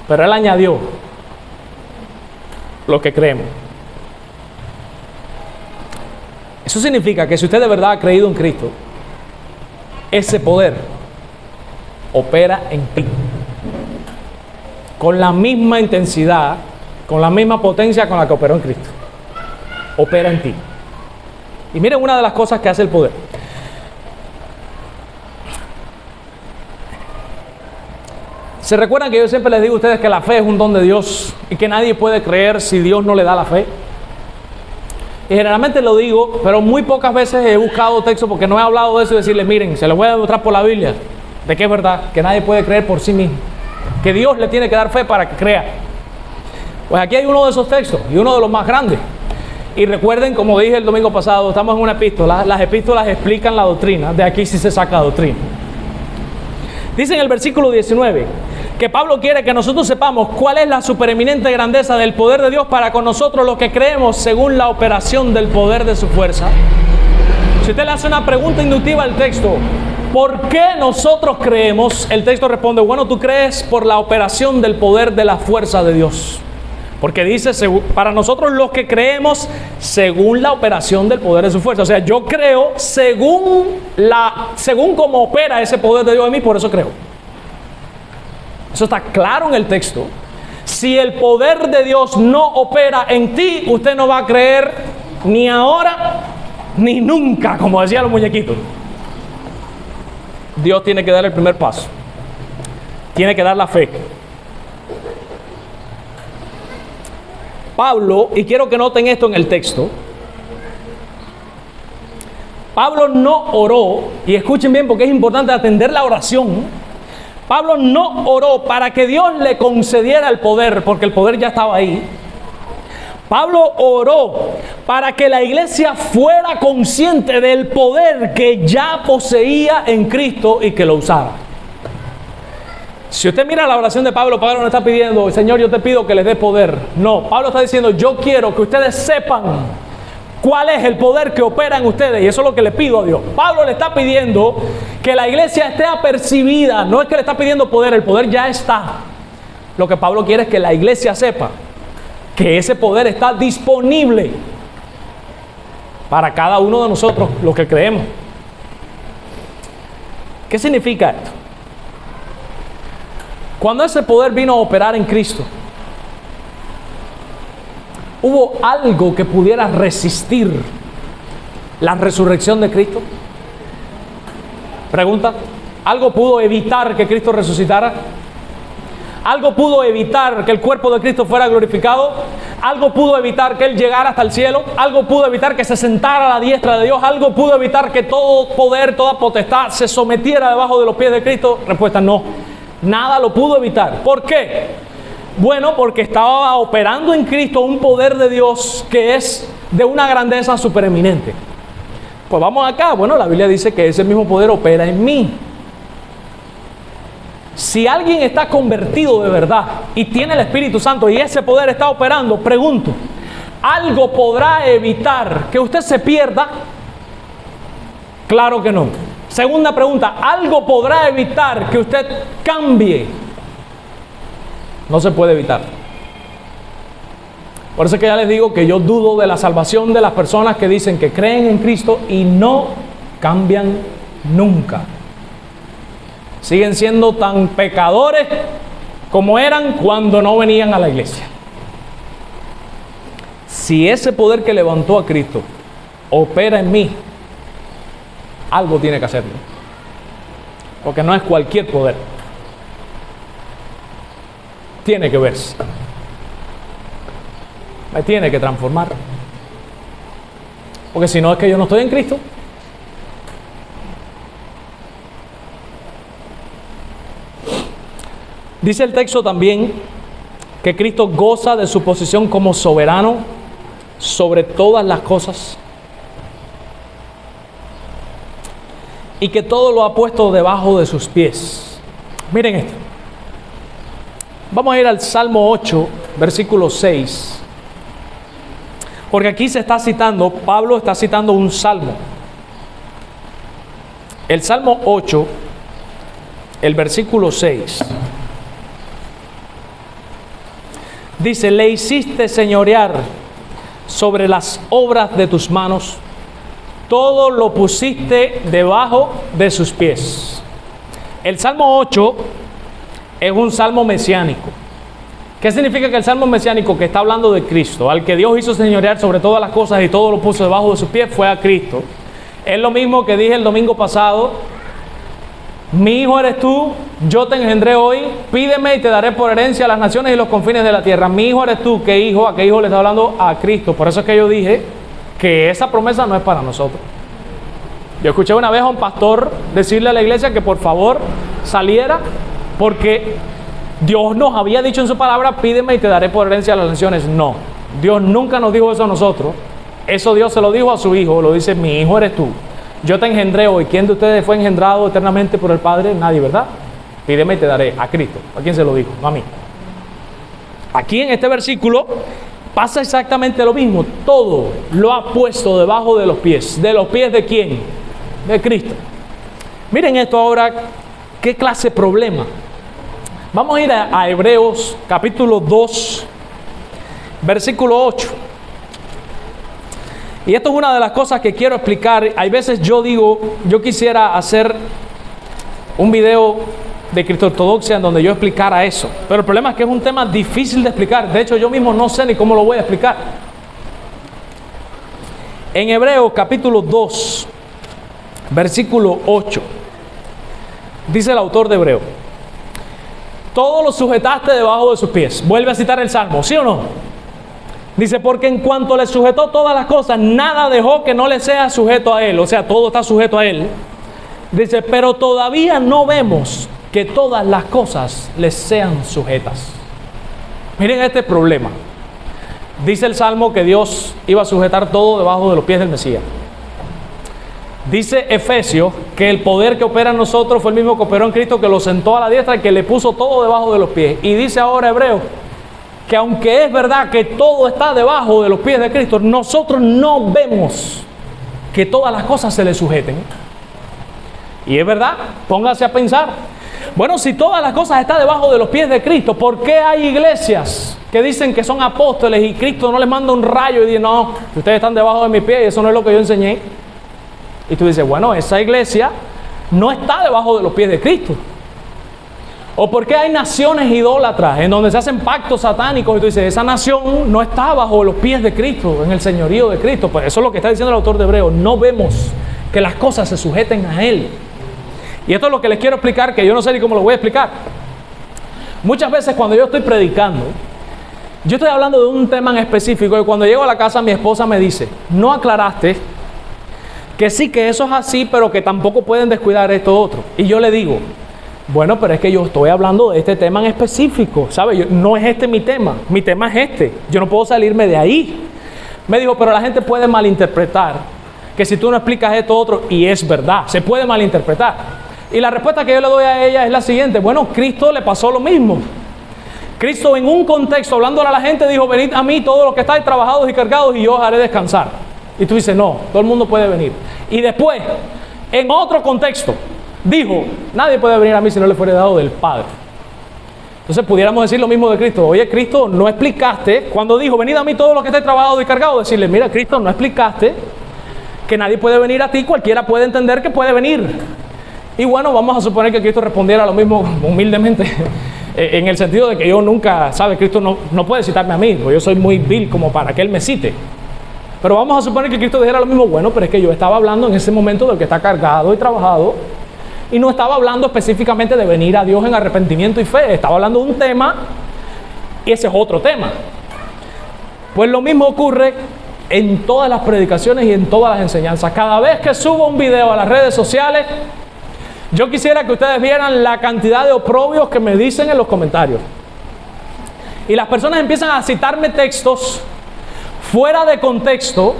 Pero él añadió lo que creemos. Eso significa que si usted de verdad ha creído en Cristo, ese poder opera en ti. Con la misma intensidad, con la misma potencia con la que operó en Cristo. Opera en ti. Y miren una de las cosas que hace el poder. ¿Se recuerdan que yo siempre les digo a ustedes que la fe es un don de Dios y que nadie puede creer si Dios no le da la fe? Y generalmente lo digo, pero muy pocas veces he buscado texto porque no he hablado de eso y decirles, miren, se los voy a demostrar por la Biblia de que es verdad, que nadie puede creer por sí mismo, que Dios le tiene que dar fe para que crea. Pues aquí hay uno de esos textos y uno de los más grandes. Y recuerden, como dije el domingo pasado, estamos en una epístola, las epístolas explican la doctrina, de aquí sí se saca doctrina. Dice en el versículo 19 que Pablo quiere que nosotros sepamos cuál es la supereminente grandeza del poder de Dios para con nosotros los que creemos según la operación del poder de su fuerza. Si usted le hace una pregunta inductiva al texto, ¿por qué nosotros creemos? El texto responde, bueno, tú crees por la operación del poder de la fuerza de Dios. Porque dice, para nosotros los que creemos según la operación del poder de su fuerza. O sea, yo creo según cómo opera ese poder de Dios en mí, por eso creo. Eso está claro en el texto. Si el poder de Dios no opera en ti, usted no va a creer ni ahora ni nunca, como decían los muñequitos. Dios tiene que dar el primer paso. Tiene que dar la fe. Pablo, y quiero que noten esto en el texto, Pablo no oró, y escuchen bien porque es importante atender la oración. Pablo no oró para que Dios le concediera el poder, porque el poder ya estaba ahí. Pablo oró para que la iglesia fuera consciente del poder que ya poseía en Cristo y que lo usara. Si usted mira la oración de Pablo, Pablo no está pidiendo, Señor, yo te pido que les dé poder. No, Pablo está diciendo, yo quiero que ustedes sepan cuál es el poder que opera en ustedes, y eso es lo que le pido a Dios. Pablo le está pidiendo que la iglesia esté apercibida, no es que le está pidiendo poder, el poder ya está. Lo que Pablo quiere es que la iglesia sepa que ese poder está disponible para cada uno de nosotros, los que creemos. ¿Qué significa esto? Cuando ese poder vino a operar en Cristo, ¿hubo algo que pudiera resistir la resurrección de Cristo? Pregunta. ¿Algo pudo evitar que Cristo resucitara? ¿Algo pudo evitar que el cuerpo de Cristo fuera glorificado? ¿Algo pudo evitar que Él llegara hasta el cielo? ¿Algo pudo evitar que se sentara a la diestra de Dios? ¿Algo pudo evitar que todo poder, toda potestad se sometiera debajo de los pies de Cristo? Respuesta, no. Nada lo pudo evitar. ¿Por qué? Bueno, porque estaba operando en Cristo un poder de Dios que es de una grandeza supereminente. Pues vamos acá. Bueno, la Biblia dice que ese mismo poder opera en mí. Si alguien está convertido de verdad y tiene el Espíritu Santo y ese poder está operando, pregunto, ¿algo podrá evitar que usted se pierda? Claro que no. Segunda pregunta, ¿algo podrá evitar que usted cambie? No se puede evitar. Por eso es que ya les digo que yo dudo de la salvación de las personas que dicen que creen en Cristo y no cambian nunca. Siguen siendo tan pecadores como eran cuando no venían a la iglesia. si ese poder que levantó a Cristo opera en mí, algo tiene que hacerlo. Porque no es cualquier poder. Tiene que verse. Me tiene que transformar. Porque si no es que yo no estoy en Cristo. Dice el texto también que Cristo goza de su posición como soberano sobre todas las cosas y que todo lo ha puesto debajo de sus pies. Miren esto. Vamos a ir al Salmo 8, versículo 6. Porque aquí se está citando, Pablo está citando un salmo. El Salmo 8, el versículo 6. Dice, le hiciste señorear sobre las obras de tus manos, todo lo pusiste debajo de sus pies. El Salmo 8 es un salmo mesiánico. ¿Qué significa que el salmo mesiánico? Que está hablando de Cristo, al que Dios hizo señorear sobre todas las cosas y todo lo puso debajo de sus pies, fue a Cristo. Es lo mismo que dije el domingo pasado: mi hijo eres tú, yo te engendré hoy, pídeme y te daré por herencia las naciones y los confines de la tierra. Mi hijo eres tú. ¿Qué hijo? ¿A qué hijo le está hablando? A Cristo. Por eso es que yo dije que esa promesa no es para nosotros. Yo escuché una vez a un pastor decirle a la iglesia que por favor saliera, porque Dios nos había dicho en su palabra, pídeme y te daré por herencia las naciones. No, Dios nunca nos dijo eso a nosotros. Eso Dios se lo dijo a su hijo. Lo dice: mi hijo eres tú, yo te engendré hoy. ¿Quién de ustedes fue engendrado eternamente por el Padre? Nadie, ¿verdad? Pídeme y te daré. A Cristo. ¿A quién se lo dijo? No a mí. Aquí en este versículo pasa exactamente lo mismo. Todo lo ha puesto debajo de los pies. ¿De los pies de quién? De Cristo. Miren esto ahora, qué clase de problema. Vamos a ir a Hebreos capítulo 2, versículo 8. Y esto es una de las cosas que quiero explicar. Hay veces yo digo, yo quisiera hacer un video de criptoortodoxia en donde yo explicara eso. Pero el problema es que es un tema difícil de explicar. De hecho, yo mismo no sé ni cómo lo voy a explicar. En Hebreos capítulo 2, versículo 8, dice el autor de Hebreos: todo lo sujetaste debajo de sus pies. Vuelve a citar el Salmo, ¿sí o no? Dice, porque en cuanto le sujetó todas las cosas, nada dejó que no le sea sujeto a él. O sea, todo está sujeto a él. Dice, pero todavía no vemos que todas las cosas les sean sujetas. Miren este problema. Dice el Salmo que Dios iba a sujetar todo debajo de los pies del Mesías. Dice Efesios que el poder que opera en nosotros fue el mismo que operó en Cristo, que lo sentó a la diestra y que le puso todo debajo de los pies. Y dice ahora Hebreos que aunque es verdad que todo está debajo de los pies de Cristo, nosotros no vemos que todas las cosas se le sujeten. Y es verdad, póngase a pensar. Bueno, si todas las cosas están debajo de los pies de Cristo, ¿por qué hay iglesias que dicen que son apóstoles y Cristo no les manda un rayo y dice, no, ustedes están debajo de mis pies y eso no es lo que yo enseñé? Y tú dices, bueno, esa iglesia no está debajo de los pies de Cristo. ¿O por qué hay naciones idólatras en donde se hacen pactos satánicos y tú dices, esa nación no está bajo los pies de Cristo, en el señorío de Cristo? Pues eso es lo que está diciendo el autor de Hebreos. No vemos que las cosas se sujeten a Él. Y esto es lo que les quiero explicar, que yo no sé ni cómo lo voy a explicar. Muchas veces cuando yo estoy predicando, yo estoy hablando de un tema en específico y cuando llego a la casa mi esposa me dice, no aclaraste que sí, que eso es así, pero que tampoco pueden descuidar esto otro. Y yo le digo, bueno, pero es que yo estoy hablando de este tema en específico, ¿sabes? No es este mi tema es este. Yo no puedo salirme de ahí. Me dijo, pero la gente puede malinterpretar que si tú no explicas esto otro, y es verdad, se puede malinterpretar. Y la respuesta que yo le doy a ella es la siguiente: bueno, Cristo le pasó lo mismo. Cristo en un contexto, hablándole a la gente, dijo, venid a mí todos los que estáis trabajados y cargados y yo os haré descansar. Y tú dices, no, todo el mundo puede venir. Y después, en otro contexto, dijo, nadie puede venir a mí si no le fuere dado del Padre. Entonces pudiéramos decir lo mismo de Cristo. Oye, Cristo, no explicaste, cuando dijo, venid a mí todos los que estáis trabajados y cargados, decirle, mira, Cristo, no explicaste que nadie puede venir a ti, cualquiera puede entender que puede venir. Y bueno, vamos a suponer que Cristo respondiera lo mismo humildemente. en el sentido de que yo nunca, ¿sabe? Cristo no puede citarme a mí, porque yo soy muy vil como para que Él me cite. Pero vamos a suponer que Cristo dijera lo mismo. Bueno, pero es que yo estaba hablando en ese momento del que está cargado y trabajado, y no estaba hablando específicamente de venir a Dios en arrepentimiento y fe. Estaba hablando de un tema, y ese es otro tema. Pues lo mismo ocurre en todas las predicaciones y en todas las enseñanzas. Cada vez que subo un video a las redes sociales, yo quisiera que ustedes vieran la cantidad de oprobios que me dicen en los comentarios. Y las personas empiezan a citarme textos fuera de contexto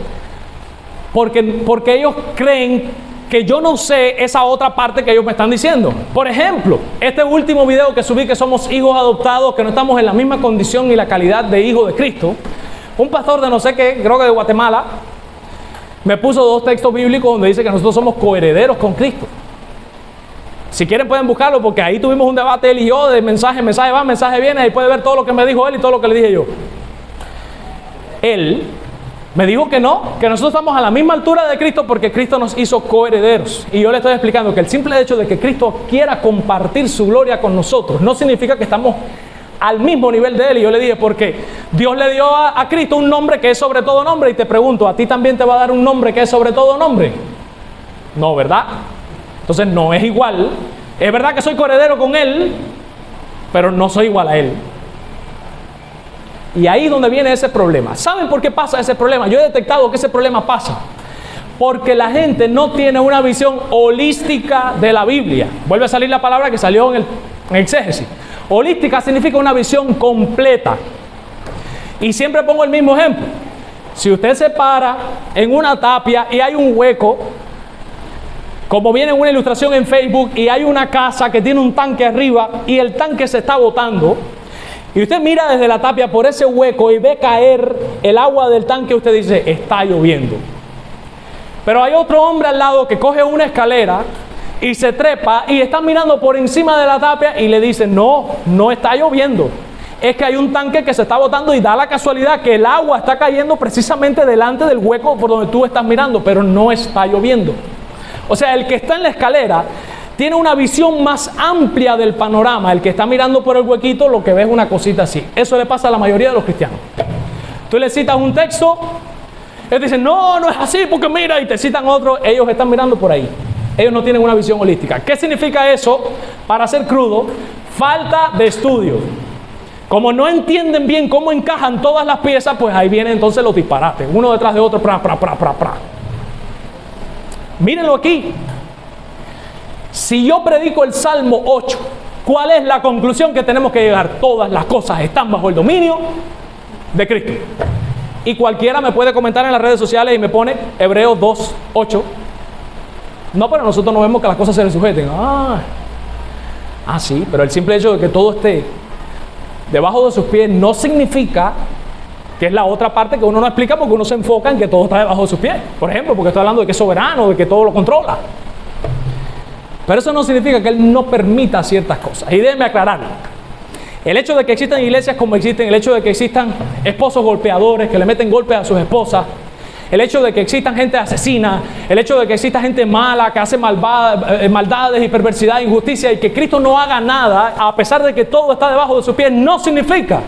porque ellos creen que yo no sé esa otra parte que ellos me están diciendo. Por ejemplo, este último video que subí, que somos hijos adoptados, que no estamos en la misma condición ni la calidad de hijo de Cristo, un pastor de no sé qué, creo que de Guatemala, me puso 2 textos bíblicos donde dice que nosotros somos coherederos con Cristo. Si quieren pueden buscarlo, porque ahí tuvimos un debate él y yo de mensaje va, mensaje viene, ahí puede ver todo lo que me dijo él y todo lo que le dije yo. Él me dijo que no, que nosotros estamos a la misma altura de Cristo porque Cristo nos hizo coherederos. Y yo le estoy explicando que el simple hecho de que Cristo quiera compartir su gloria con nosotros no significa que estamos al mismo nivel de Él. Y yo le dije, porque Dios le dio a Cristo un nombre que es sobre todo nombre. Y te pregunto, ¿a ti también te va a dar un nombre que es sobre todo nombre? No, ¿verdad? Entonces no es igual. Es verdad que soy coheredero con Él, pero no soy igual a Él. Y ahí es donde viene ese problema. ¿Saben por qué pasa ese problema? Yo he detectado que ese problema pasa porque la gente no tiene una visión holística de la Biblia. Vuelve a salir la palabra que salió en el exégesis. Holística significa una visión completa. Y siempre pongo el mismo ejemplo. Si usted se para en una tapia y hay un hueco, como viene en una ilustración en Facebook, y hay una casa que tiene un tanque arriba y el tanque se está botando, y usted mira desde la tapia por ese hueco y ve caer el agua del tanque, usted dice, está lloviendo. Pero hay otro hombre al lado que coge una escalera y se trepa y está mirando por encima de la tapia y le dice, no está lloviendo. Es que hay un tanque que se está botando y da la casualidad que el agua está cayendo precisamente delante del hueco por donde tú estás mirando, pero no está lloviendo. O sea, el que está en la escalera tiene una visión más amplia del panorama. El que está mirando por el huequito lo que ve es una cosita así. Eso le pasa a la mayoría de los cristianos. Tú le citas un texto, ellos dicen, no es así porque mira, y te citan otro, ellos están mirando por ahí. Ellos no tienen una visión holística. ¿Qué significa eso? Para ser crudo, falta de estudio. Como no entienden bien cómo encajan todas las piezas, pues ahí vienen entonces los disparates, uno detrás de otro, Mírenlo aquí. Si yo predico el Salmo 8, ¿cuál es la conclusión que tenemos que llegar? Todas las cosas están bajo el dominio de Cristo. Y cualquiera me puede comentar en las redes sociales y me pone Hebreos 2:8. No, pero nosotros no vemos que las cosas se le sujeten. Sí, pero el simple hecho de que todo esté debajo de sus pies no significa que es la otra parte que uno no explica, porque uno se enfoca en que todo está debajo de sus pies. Por ejemplo, porque estoy hablando de que es soberano, de que todo lo controla. Pero eso no significa que Él no permita ciertas cosas. Y déjenme aclararlo. El hecho de que existan iglesias como existen, el hecho de que existan esposos golpeadores que le meten golpes a sus esposas, el hecho de que existan gente asesina, el hecho de que exista gente mala que hace maldades y perversidad e injusticia, y que Cristo no haga nada a pesar de que todo está debajo de sus pies, no significa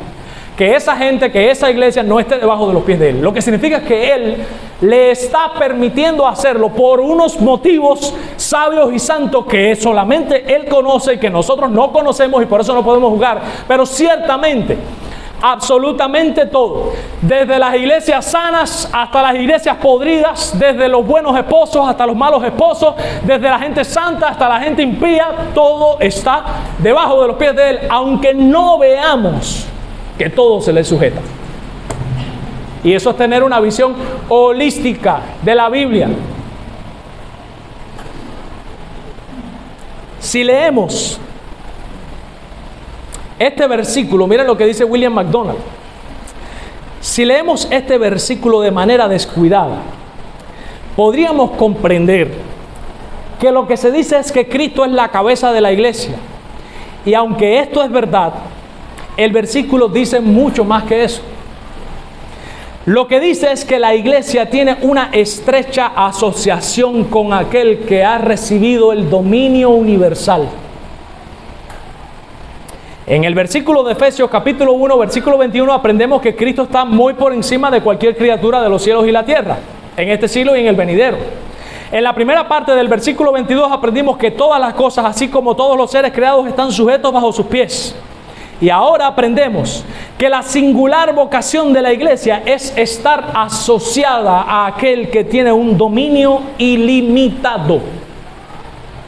que esa gente, que esa iglesia no esté debajo de los pies de Él. Lo que significa es que Él le está permitiendo hacerlo por unos motivos sabios y santos que solamente Él conoce y que nosotros no conocemos, y por eso no podemos juzgar. Pero ciertamente, absolutamente todo, desde las iglesias sanas hasta las iglesias podridas, desde los buenos esposos hasta los malos esposos, desde la gente santa hasta la gente impía, todo está debajo de los pies de Él, aunque no veamos que todo se le sujeta. Y eso es tener una visión holística de la Biblia. Si leemos este versículo, miren lo que dice William MacDonald. Si leemos este versículo de manera descuidada, podríamos comprender que lo que se dice es que Cristo es la cabeza de la iglesia. Y aunque esto es verdad, el versículo dice mucho más que eso. Lo que dice es que la iglesia tiene una estrecha asociación con aquel que ha recibido el dominio universal. En el versículo de Efesios capítulo 1, versículo 21, aprendemos que Cristo está muy por encima de cualquier criatura de los cielos y la tierra, en este siglo y en el venidero. En la primera parte del versículo 22 aprendimos que todas las cosas, así como todos los seres creados, están sujetos bajo sus pies. Y ahora aprendemos que la singular vocación de la iglesia es estar asociada a aquel que tiene un dominio ilimitado.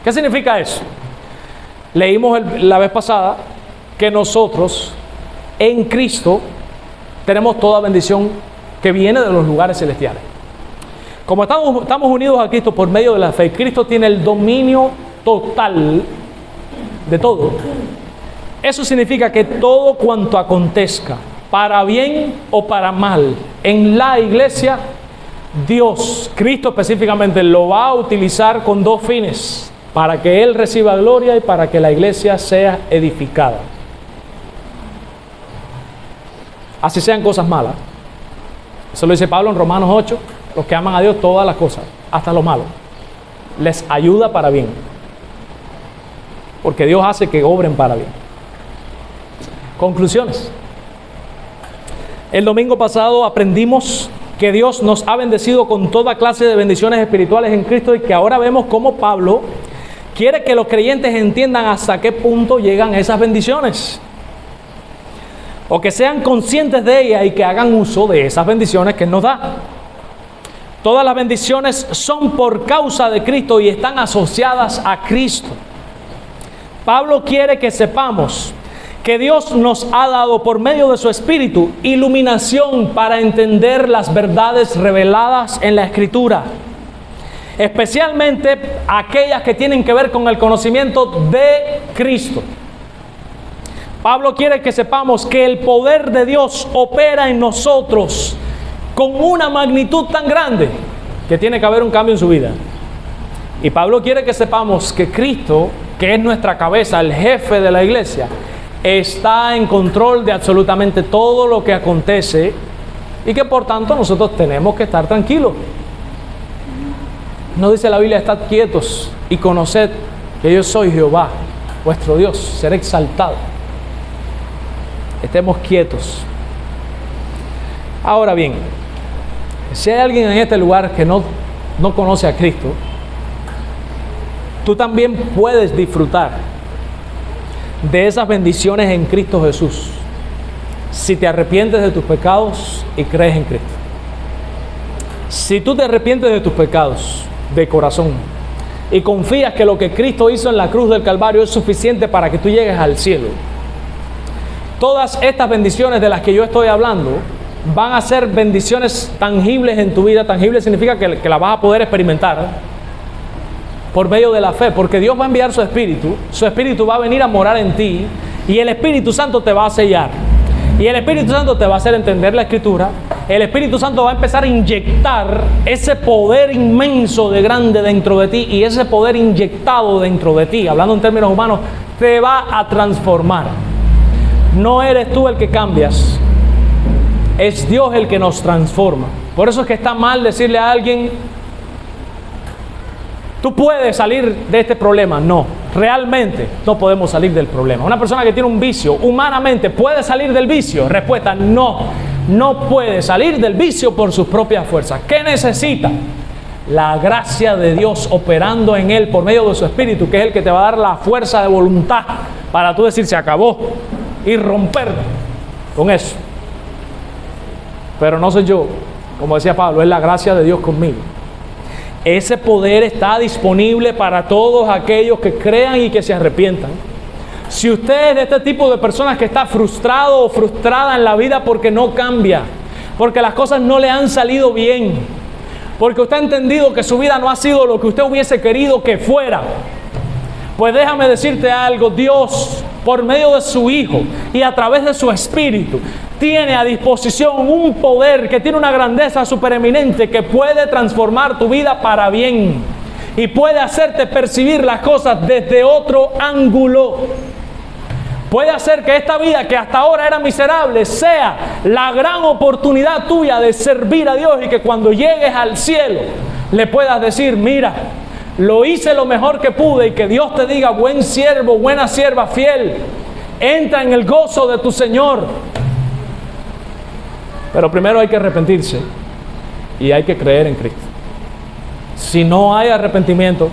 ¿Qué significa eso? Leímos la vez pasada que nosotros en Cristo tenemos toda bendición que viene de los lugares celestiales. Como estamos unidos a Cristo por medio de la fe, Cristo tiene el dominio total de todo. Eso significa que todo cuanto acontezca, para bien o para mal, en la iglesia, Dios, Cristo específicamente, lo va a utilizar con dos fines: para que Él reciba gloria y para que la iglesia sea edificada. Así sean cosas malas. Eso lo dice Pablo en Romanos 8. Los que aman a Dios, todas las cosas, hasta lo malo, les ayuda para bien. Porque Dios hace que obren para bien. Conclusiones. El domingo pasado aprendimos que Dios nos ha bendecido con toda clase de bendiciones espirituales en Cristo, y que ahora vemos cómo Pablo quiere que los creyentes entiendan hasta qué punto llegan esas bendiciones, o que sean conscientes de ellas y que hagan uso de esas bendiciones que Él nos da. Todas las bendiciones son por causa de Cristo y están asociadas a Cristo. Pablo quiere que sepamos que Dios nos ha dado por medio de su Espíritu iluminación para entender las verdades reveladas en la Escritura, especialmente aquellas que tienen que ver con el conocimiento de Cristo. Pablo quiere que sepamos que el poder de Dios opera en nosotros con una magnitud tan grande que tiene que haber un cambio en su vida. Y Pablo quiere que sepamos que Cristo, que es nuestra cabeza, el jefe de la iglesia, está en control de absolutamente todo lo que acontece, y que por tanto nosotros tenemos que estar tranquilos. No dice la Biblia: estad quietos y conoced que yo soy Jehová, vuestro Dios, seré exaltado. Estemos quietos. Ahora bien, si hay alguien en este lugar que no conoce a Cristo, tú también puedes disfrutar de esas bendiciones en Cristo Jesús si te arrepientes de tus pecados y crees en Cristo. Si tú te arrepientes de tus pecados de corazón y confías que lo que Cristo hizo en la cruz del Calvario es suficiente para que tú llegues al cielo, todas estas bendiciones de las que yo estoy hablando van a ser bendiciones tangibles en tu vida. Tangible significa que la vas a poder experimentar por medio de la fe, porque Dios va a enviar su Espíritu va a venir a morar en ti, y el Espíritu Santo te va a sellar, y el Espíritu Santo te va a hacer entender la Escritura. El Espíritu Santo va a empezar a inyectar ese poder inmenso de grande dentro de ti, y ese poder inyectado dentro de ti, hablando en términos humanos, te va a transformar. No eres tú el que cambias, es Dios el que nos transforma. Por eso es que está mal decirle a alguien: tú puedes salir de este problema. No, realmente no podemos salir del problema. Una persona que tiene un vicio, humanamente, ¿puede salir del vicio? Respuesta: no, no puede salir del vicio por sus propias fuerzas. ¿Qué necesita? La gracia de Dios operando en él por medio de su Espíritu, que es el que te va a dar la fuerza de voluntad para tú decir: se acabó, y romper con eso. Pero no soy yo, como decía Pablo, es la gracia de Dios conmigo. Ese poder está disponible para todos aquellos que crean y que se arrepientan. Si usted es de este tipo de personas que está frustrado o frustrada en la vida porque no cambia, porque las cosas no le han salido bien, porque usted ha entendido que su vida no ha sido lo que usted hubiese querido que fuera, pues déjame decirte algo: Dios, por medio de su Hijo y a través de su Espíritu, tiene a disposición un poder que tiene una grandeza supereminente, que puede transformar tu vida para bien y puede hacerte percibir las cosas desde otro ángulo. Puede hacer que esta vida, que hasta ahora era miserable, sea la gran oportunidad tuya de servir a Dios, y que cuando llegues al cielo le puedas decir: mira, lo hice lo mejor que pude, y que Dios te diga: buen siervo, buena sierva fiel, Entra en el gozo de tu Señor. Pero primero hay que arrepentirse y hay que creer en Cristo. Si no hay arrepentimiento,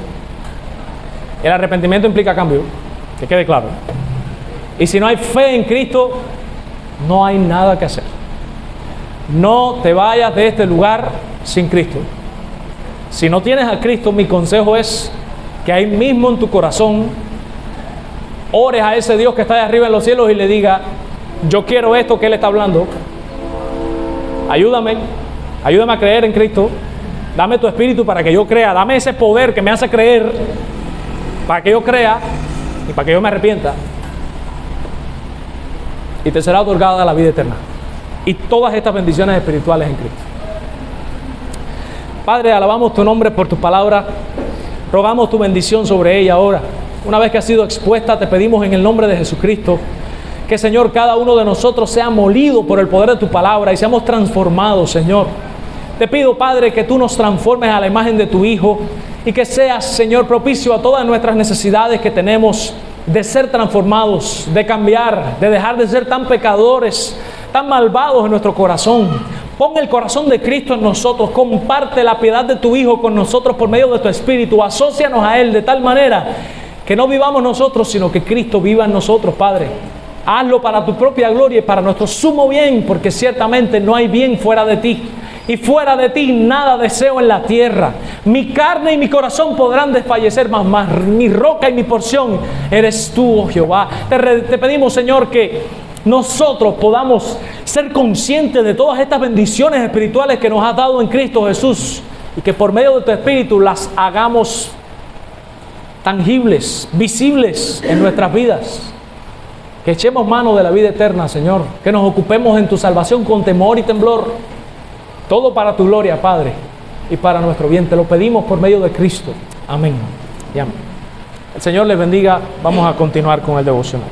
el arrepentimiento implica cambio, que quede claro. Y si no hay fe en Cristo, no hay nada que hacer. No te vayas de este lugar sin Cristo. Si no tienes a Cristo, mi consejo es que ahí mismo en tu corazón ores a ese Dios que está de arriba en los cielos y le diga: yo quiero esto que Él está hablando. Ayúdame a creer en Cristo. Dame tu espíritu para que yo crea. Dame ese poder que me hace creer, para que yo crea y para que yo me arrepienta. Y te será otorgada la vida eterna y todas estas bendiciones espirituales en Cristo. Padre, alabamos tu nombre por tu palabra. Rogamos tu bendición sobre ella ahora. Una vez que ha sido expuesta, te pedimos en el nombre de Jesucristo que, Señor, cada uno de nosotros sea molido por el poder de tu palabra y seamos transformados, Señor. Te pido, Padre, que tú nos transformes a la imagen de tu Hijo y que seas, Señor, propicio a todas nuestras necesidades que tenemos de ser transformados, de cambiar, de dejar de ser tan pecadores, tan malvados en nuestro corazón. Pon el corazón de Cristo en nosotros, comparte la piedad de tu Hijo con nosotros por medio de tu Espíritu, asócianos a Él de tal manera que no vivamos nosotros, sino que Cristo viva en nosotros, Padre. Hazlo para tu propia gloria y para nuestro sumo bien, porque ciertamente no hay bien fuera de ti. Y fuera de ti nada deseo en la tierra. Mi carne y mi corazón podrán desfallecer, mas mi roca y mi porción eres tú, oh Jehová. Te pedimos, Señor, que nosotros podamos ser conscientes de todas estas bendiciones espirituales que nos has dado en Cristo Jesús, y que por medio de tu Espíritu las hagamos tangibles, visibles en nuestras vidas. Que echemos mano de la vida eterna, Señor. Que nos ocupemos en tu salvación con temor y temblor. Todo para tu gloria, Padre, y para nuestro bien. Te lo pedimos por medio de Cristo. Amén y amén. El Señor les bendiga. Vamos a continuar con el devocional.